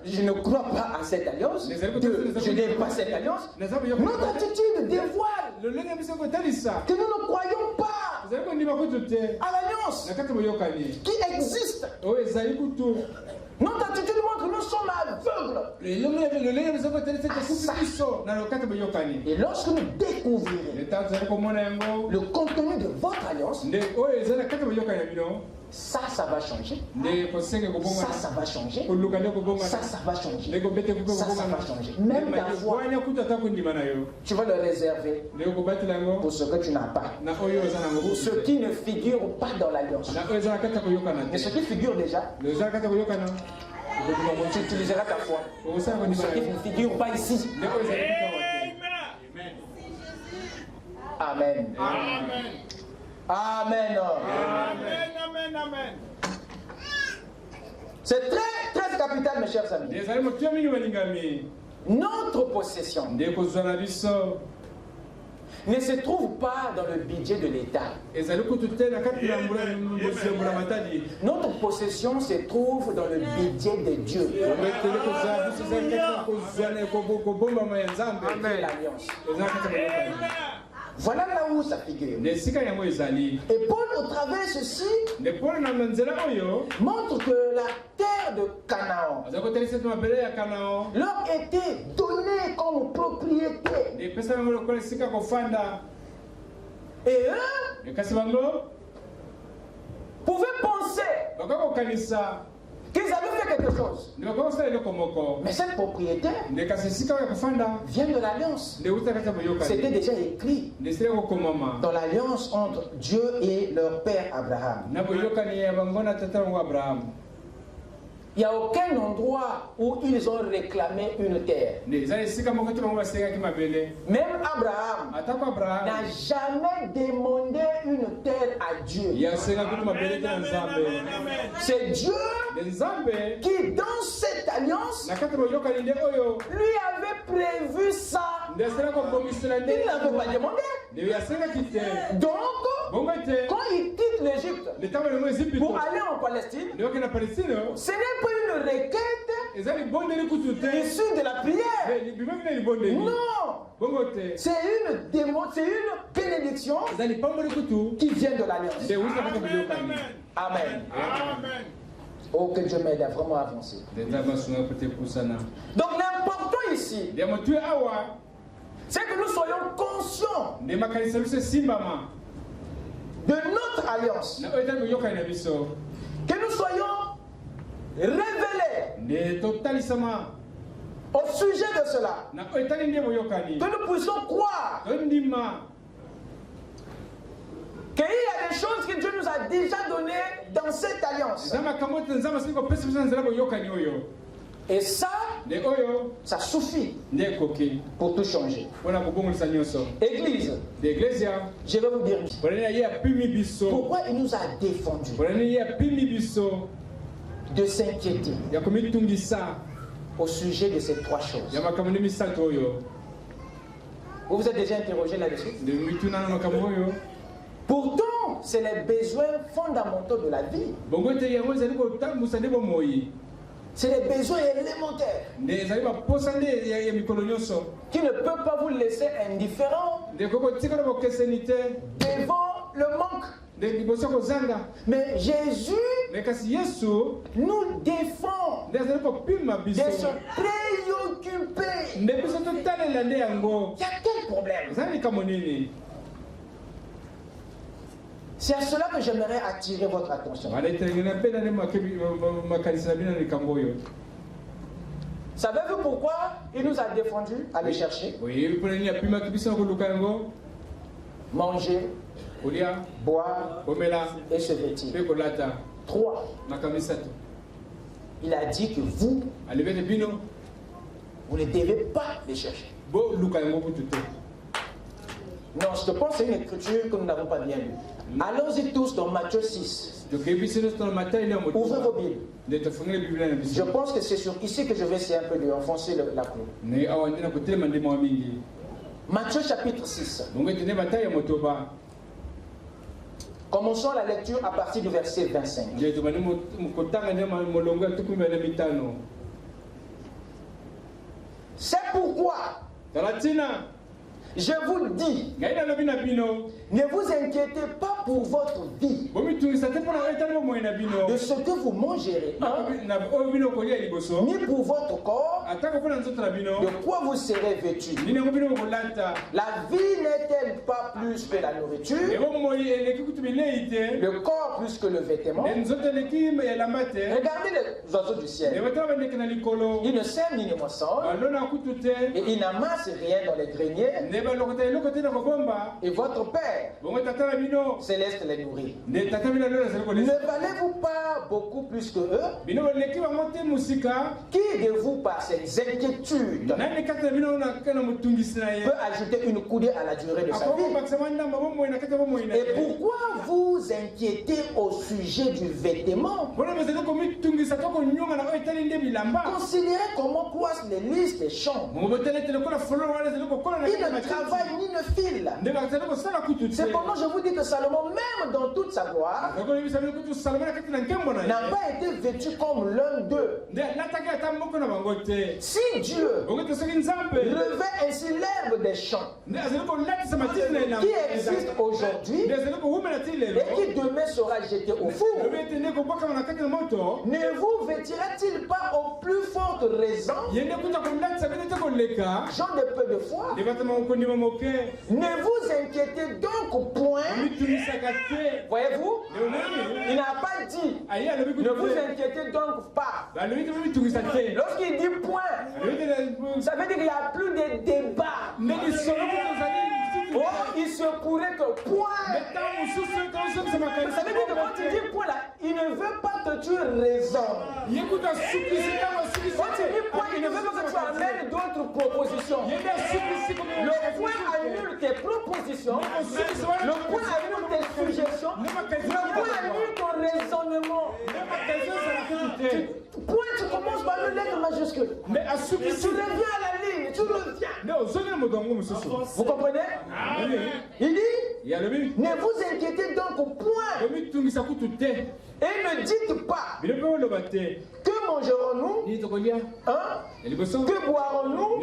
je ne crois pas à cette alliance, je n'aime pas cette alliance. Notre attitude dévoile que nous ne croyons pas à l'alliance qui existe. Notre attitude montre que nous sommes aveugles. Et lorsque nous découvrirons le contenu de votre alliance, ça va changer. Ça va changer. Ça va changer. Ça va changer. Même ta foi, tu vas le réserver pour ce que tu n'as pas. Ce qui ne figure pas dans l'alliance. Mais ce qui figure déjà, tu utiliseras ta foi. Ce qui ne figure pas ici. Amen. Amen. Amen. C'est très capital, mes chers amis. Notre possession ne se trouve pas dans le budget de l'État. Notre possession se trouve dans le budget de Dieu. L'alliance. Voilà là où ça figure. Et Paul, au travers de ceci, montre que la terre de Canaan leur était donnée comme propriété. Et eux pouvaient penser qu'ils avaient fait quelque chose. Mais cette propriétaire vient de l'alliance. C'était déjà écrit dans l'alliance entre Dieu et leur père Abraham. Il n'y a aucun endroit où ils ont réclamé une terre. Même Abraham n'a jamais demandé une terre à Dieu. C'est Dieu qui, dans cette alliance, lui avait prévu ça. Il ne l'avait pas demandé. Donc, quand il quitte l'Égypte pour aller en Palestine, ce n'est pas une requête issue de la prière. Non, c'est une bénédiction qui vient de l'alliance. Amen. Oh, que Dieu m'aide à vraiment avancer. Donc l'important ici, c'est que nous soyons conscients de notre alliance. Que nous soyons révélés au sujet de cela. Que nous puissions croire qu'il y a des choses que Dieu nous a déjà données dans cette alliance. Et ça suffit pour tout changer. Église, je vais vous dire pourquoi il nous a défendu de s'inquiéter au sujet de ces trois choses. Vous vous êtes déjà interrogé là-dessus? Pourtant, c'est les besoins fondamentaux de la vie. C'est les besoins élémentaires qui ne peuvent pas vous laisser indifférent devant le manque. Mais Jésus nous défend de se préoccuper. Il y a quel problème? C'est à cela que j'aimerais attirer votre attention. Savez-vous pourquoi il nous a défendus à les chercher? Manger, boire et se vêtir. 3. Il a dit que vous ne devez pas les chercher. Non, je pense que c'est une écriture que nous n'avons pas bien lue. Allons-y tous dans Matthieu 6. Ouvrez vos Bibles. Je pense que c'est sur ici que je vais essayer un peu de enfoncer la clé. Matthieu chapitre 6. Commençons la lecture à partir du verset 25. C'est pourquoi je vous dis, ne vous inquiétez pas pour votre vie, de ce que vous mangerez, ni pour votre corps, de quoi vous serez vêtus. La vie n'est-elle pas plus que la nourriture, le corps plus que le vêtement? Regardez les oiseaux du ciel. Ils ne sèment ni ne moissonnent, et ils n'amassent rien dans les greniers. Et votre Père céleste les nourrit. Ne valez-vous pas beaucoup plus que eux? Qui de vous, par ses inquiétudes, peut ajouter une coudée à la durée de sa vie? Et pourquoi vous inquiétez au sujet du vêtement? Considérez comment croissent les lys des champs. Ils ne travaillent ni ne file. Cependant, je vous dis que Salomon, même dans toute sa gloire, n'a pas été vêtu comme l'un d'eux. Si Dieu revêt ainsi l'herbe des champs, qui existe aujourd'hui et qui demain sera jeté au four, ne vous vêtira-t-il pas au plus forte raison, gens de peu de foi? Ne vous inquiétez donc point. Voyez-vous, il n'a pas dit Ne vous inquiétez donc pas. Lorsqu'il dit point, ça veut dire qu'il n'y a plus de débat. Oh, il se pourrait que point. Ça veut dire que quand tu dis point là, il ne veut pas que tu raisonnes. Quand tu dis point, il ne veut pas que tu amènes d'autres propositions. Le point annule tes propositions. Le point annule tes suggestions. Le point annule ton raisonnement. Point, tu commences par une lettre majuscule. Tu reviens à la ligne, tu reviens. Vous comprenez? Il dit, ne vous inquiétez donc au point. Et ne dites pas, que mangerons-nous? Que boirons-nous?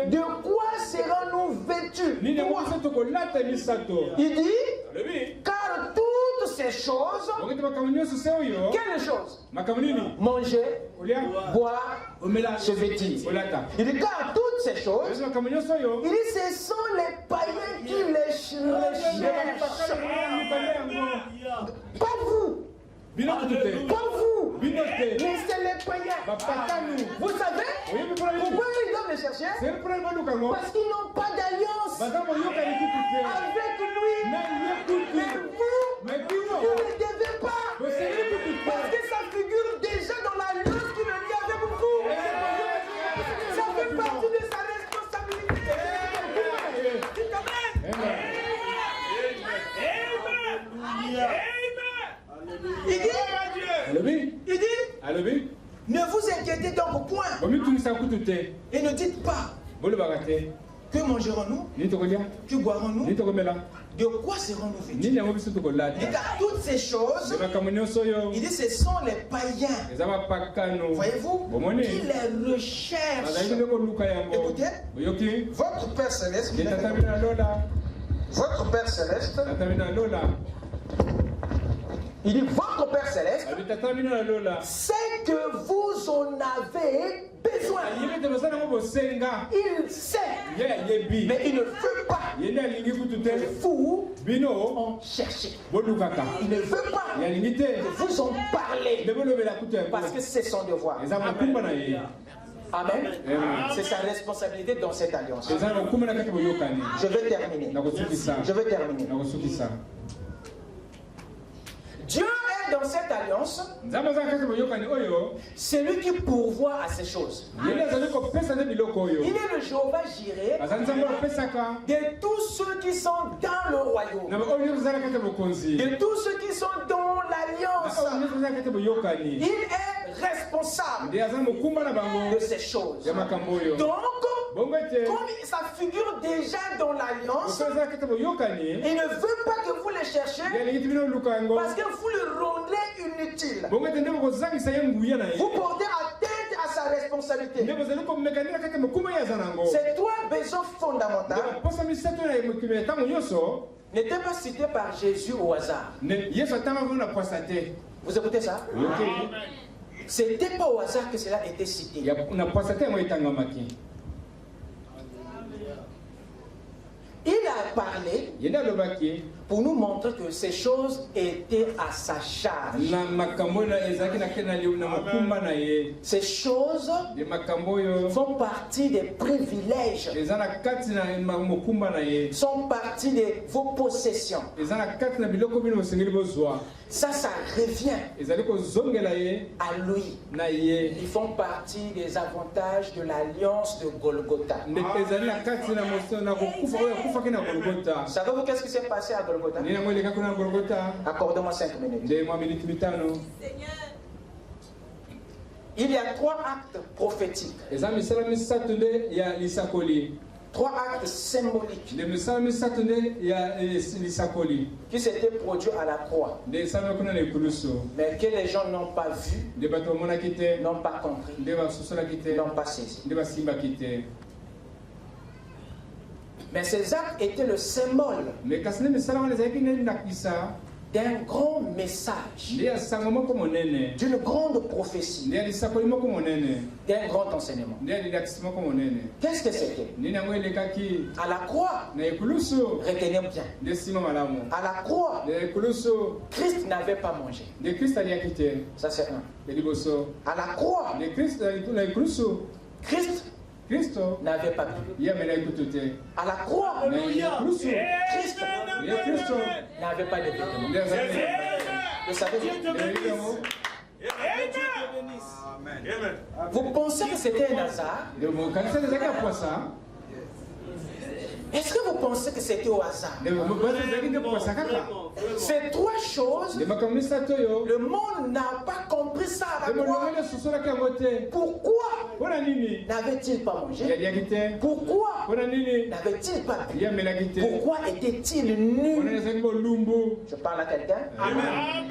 De quoi serons-nous vêtus? Il dit, car toutes ces choses, quelles choses? Manger, boire, se vêtir. Il dit, car toutes ces choses, il dit, ce sont les païens qui les recherchent. Pas vous. Pas vous. Mais c'est les païens. Vous savez pourquoi ils doivent les chercher? Parce qu'ils n'ont pas d'alliance avec lui. Mais vous ne devez pas. Parce que ça figure déjà dans l'alliance qu'il a liée avec vous. Ça fait partie de sa responsabilité. Il dit, ne vous inquiétez donc au point. Et ne dites pas, que mangerons-nous? Que boirons-nous? De quoi serons-nous vêtus? Car toutes ces choses, il dit, ce sont les païens. Voyez-vous, qui les recherchent. Écoutez, votre Père Céleste, il dit, votre Père Céleste sait que vous en avez besoin. Il sait, mais il ne veut pas que vous en cherchez. Il ne veut pas que vous en parlez, parce que c'est son devoir. Amen. C'est sa responsabilité dans cette alliance. Je vais terminer. Dieu est dans cette alliance, c'est lui qui pourvoit à ces choses. Il est le Jéhovah Jireh de tous ceux qui sont dans le royaume, de tous ceux qui sont dans l'alliance. Il est responsable de ces choses. Donc, comme ça figure déjà dans l'alliance, il ne veut pas que vous les cherchiez parce que vous le rendez inutile. Vous portez atteinte à sa responsabilité. Ces trois besoins fondamentaux n'étaient pas cités par Jésus au hasard. Vous écoutez ça? Ce n'était pas au hasard que cela était cité. Il a parlé pour nous montrer que ces choses étaient à sa charge. Ces choses font partie des privilèges, sont partie de vos possessions. Ça revient à lui. Ils font partie des avantages de l'alliance de Golgotha. Savez-vous qu'est-ce qui s'est passé à Golgotha? Accordez-moi 5 minutes. Il y a 3 actes prophétiques. 3 actes symboliques qui s'étaient produits à la croix, mais que les gens n'ont pas vu, n'ont pas compris, n'ont pas saisi. Mais ces actes étaient le symbole d'un grand message, d'une grande prophétie, d'un grand enseignement. Qu'est-ce que c'était? À la croix, retenez bien, à la croix, Christ n'avait pas mangé. Ça c'est un. À la croix, Christ n'avait pas bu. À la croix, Christ n'avait pas de vêtements. Vous savez, vous pensez que c'était un hasard? Est-ce que vous pensez que c'était au hasard? Ces trois choses, le monde n'a pas compris ça à la croix. Pourquoi n'avait-il pas mangé? Pourquoi n'avait-il pas bu? Pourquoi était-il nu? Je parle à quelqu'un. Amen.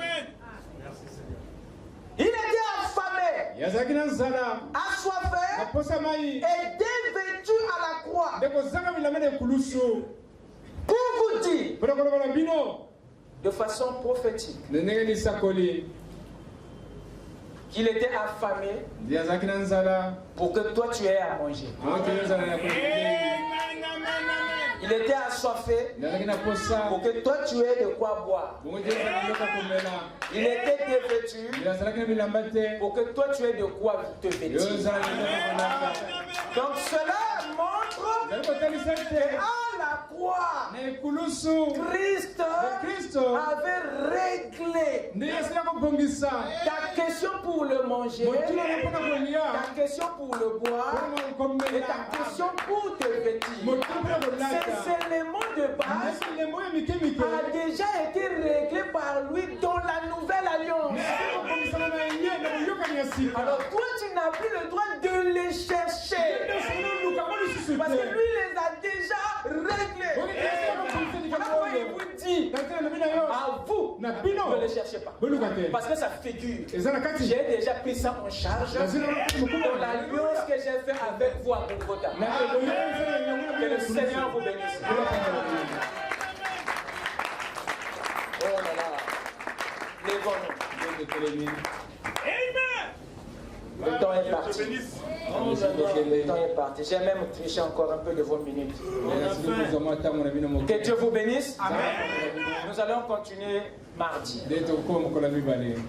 Il était affamé, assoiffé et dévêtu à la croix. Pour vous dire, de façon prophétique, qu'il était affamé pour que toi tu aies à manger. Il était assoiffé pour que toi tu aies de quoi boire. Il était dévêtu pour que toi tu aies de quoi te vêtir. Donc cela montre qu'à la croix, Christ avait réglé ta question pour le manger, ta question pour le boire et ta question pour te vêtir. Ces éléments de base a déjà été réglé par lui dans la nouvelle alliance. Alors toi tu n'as plus le droit de les chercher parce que lui les a déjà réglés. Alors il vous dit à vous ne les cherchez pas parce que ça figure. J'ai déjà pris ça en charge dans l'alliance que j'ai fait avec vous à Golgotha. Que le Seigneur vous bénisse. Oh là là. Lèvons-nous. Le temps est parti. Le temps est parti. J'ai même triché encore un peu de vos minutes. Que Dieu vous bénisse. Amen. Nous allons continuer mardi.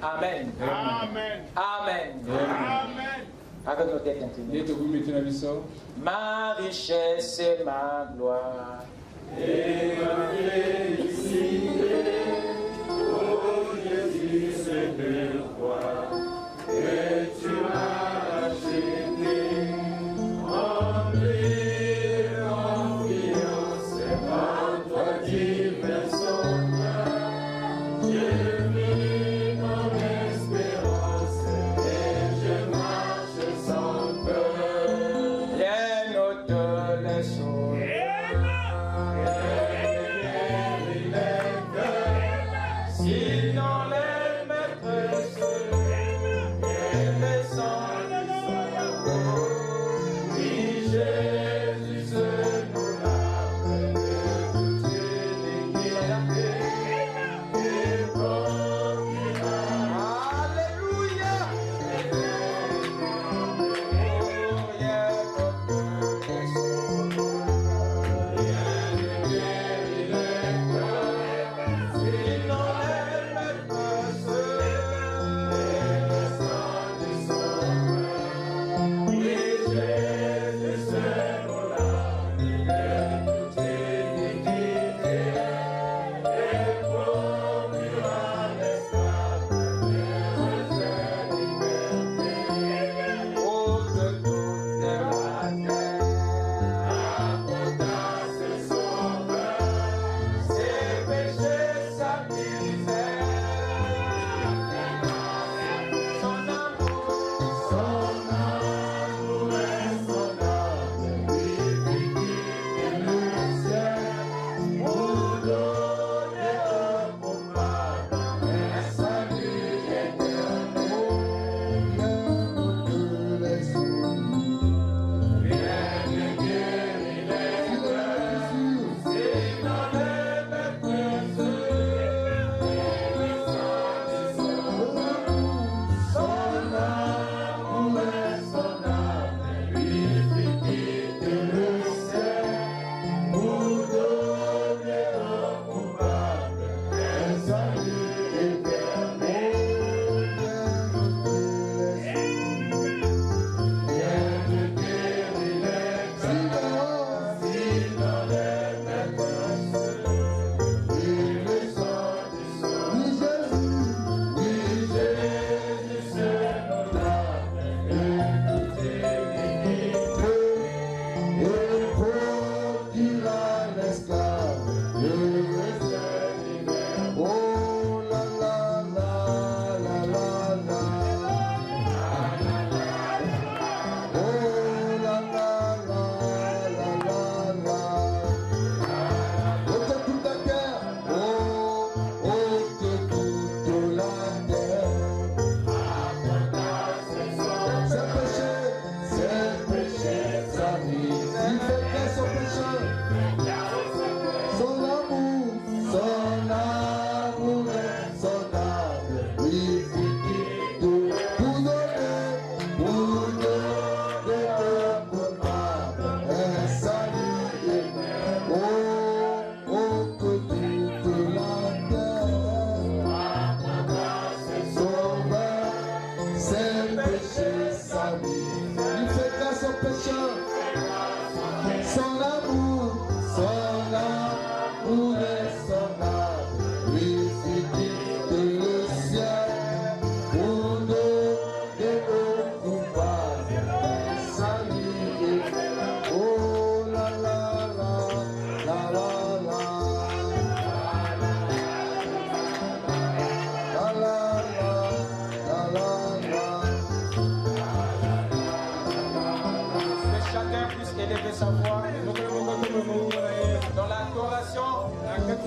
Amen. Amen. Amen. Amen. Avec nos têtes inclinées. Ma richesse et ma gloire. Et ma félicité. Oh Jésus, c'est de toi. Et tu m'as racheté. En confiance en toi, Dieu personne. Je vis mon espérance et je marche sans peur. Rien ne te laisse.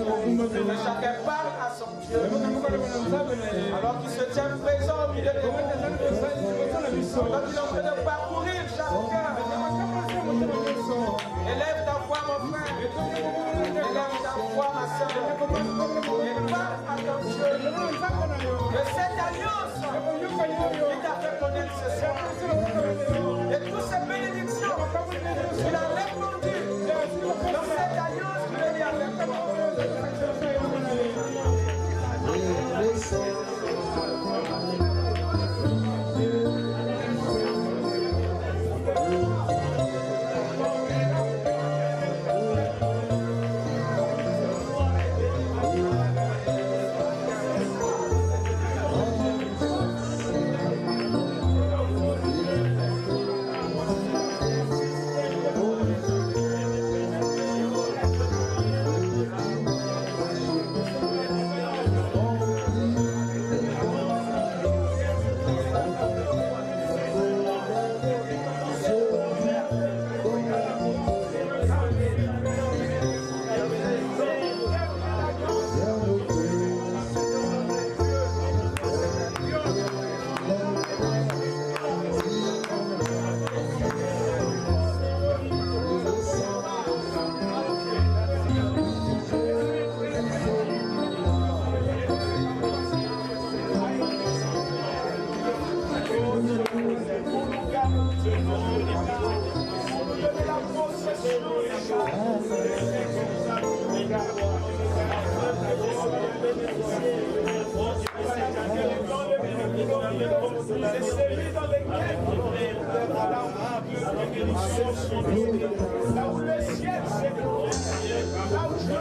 Que chacun parle à son Dieu. Alors qu'il se tient présent au milieu de nous. Quand il est en train de parcourir chacun. Élève ta voix, mon frère. Élève ta voix, ma soeur. Et parle à ton Dieu. De cette alliance qui t'a fait connaître ce soir. Et toutes ces bénédictions qu'il a répandues dans cette alliance qu'il a mis avec toi. Là où le ciel s'écroule, là où je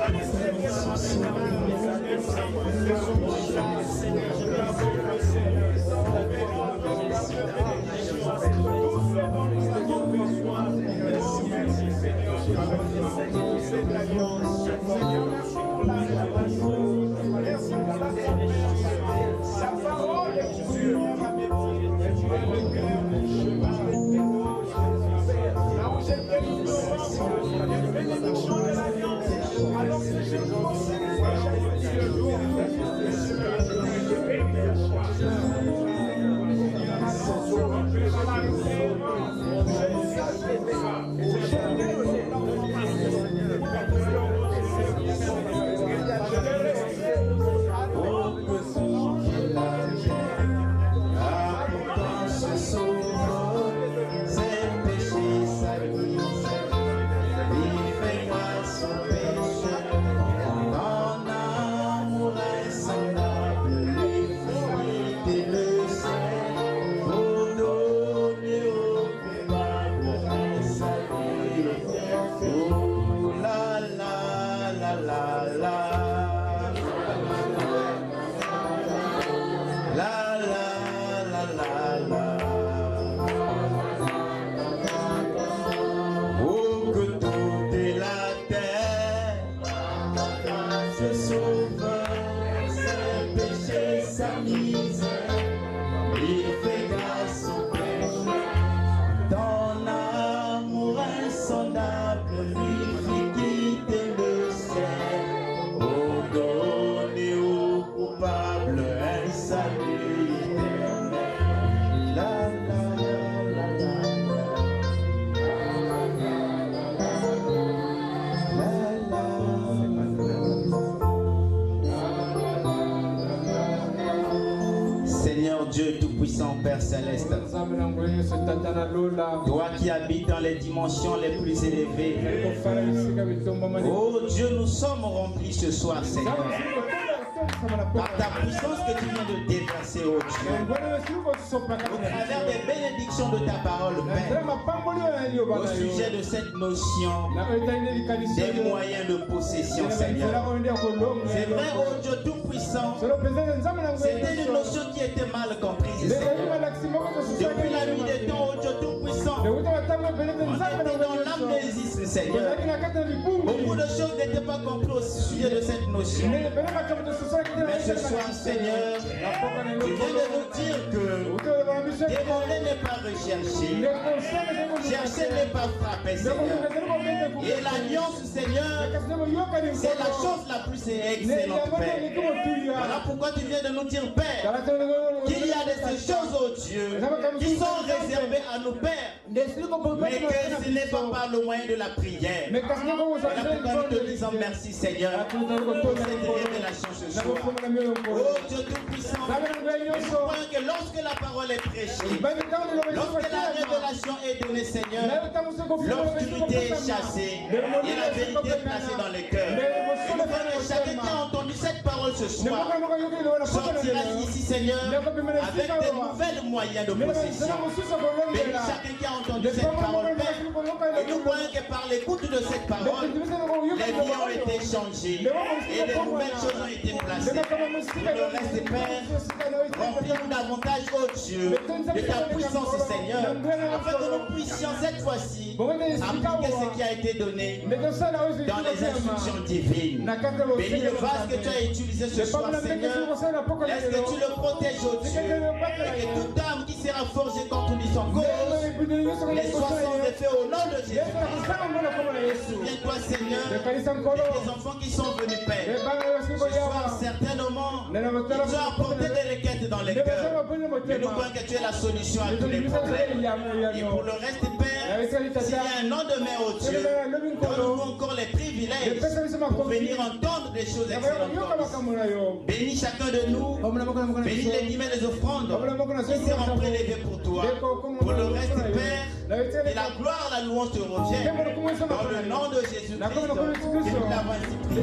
la parole est Dieu. Bénédiction de l'alliance, alors que je pensais Dieu Tout-Puissant, Père Céleste, toi qui habites dans les dimensions les plus élevées, oh Dieu, nous sommes remplis ce soir, Seigneur, par ta puissance que tu viens de déverser, oh Dieu, au travers des bénédictions de ta parole, Père, au sujet de cette notion des moyens de possession, Seigneur. C'est vrai, oh Dieu Tout-Puissant, c'était une notion qui était mal comprise, Seigneur. Depuis la nuit des temps, oh Dieu Tout-Puissant, on était dans l'amnésie, Seigneur. Beaucoup de choses n'étaient pas comprises au sujet de cette notion. Mais ce soir, Seigneur, tu viens de nous dire que demander n'est pas rechercher, chercher n'est pas frapper, Seigneur. Et l'alliance, Seigneur, c'est la chose la plus excellente, Père. Voilà pourquoi tu viens de nous dire, Père, qu'il y a de ces choses, oh Dieu, qui sont réservées à nos pères, mais que ce n'est pas par le moyen de la prière. Voilà pourquoi nous te disons merci, Seigneur, pour cette révélation ce soir. Oh Dieu Tout-Puissant, nous croyons que lorsque la parole est prêchée, lorsque la révélation est donnée, Seigneur, l'obscurité est chassée et la vérité est placée dans les cœurs. Et nous voyons que chacun qui a entendu cette parole ce soir sortira ici, Seigneur, avec de nouvelles moyens de possession. Bénis chacun qui a entendu cette parole, Père. Et nous voyons que par l'écoute de cette parole, les vies ont été changées et de nouvelles choses ont été placées. Pour le reste, Père, remplis-nous davantage, oh Dieu, de ta puissance, Seigneur, afin que nous puissions cette fois-ci appliquer ce qui a été donné dans les instructions divines. Bénis le vase que tu as utilisé ce soir, Seigneur. Laisse que tu le protèges, oh Dieu, et que toute âme qui sera forgée contre lui sans cause les soit sans effet au nom de Jésus. Souviens-toi, Seigneur, de tes enfants qui sont venus, Père. Ce soir, certainement, ils ont apporté des requêtes dans les cœurs. Mais nous voyons que tu es la solution à tous les problèmes. Et pour le reste, Père, s'il y a un lendemain, oh Dieu, donne-nous encore les privilèges pour venir entendre des choses excellentes. Bénis chacun de nous. Bénis les dîmes et les offrandes qui seront prélevées pour toi. Pour le reste, Père, et la gloire, la louange te revient. Dans le nom de Jésus-Christ, que nous l'avons ainsi prié.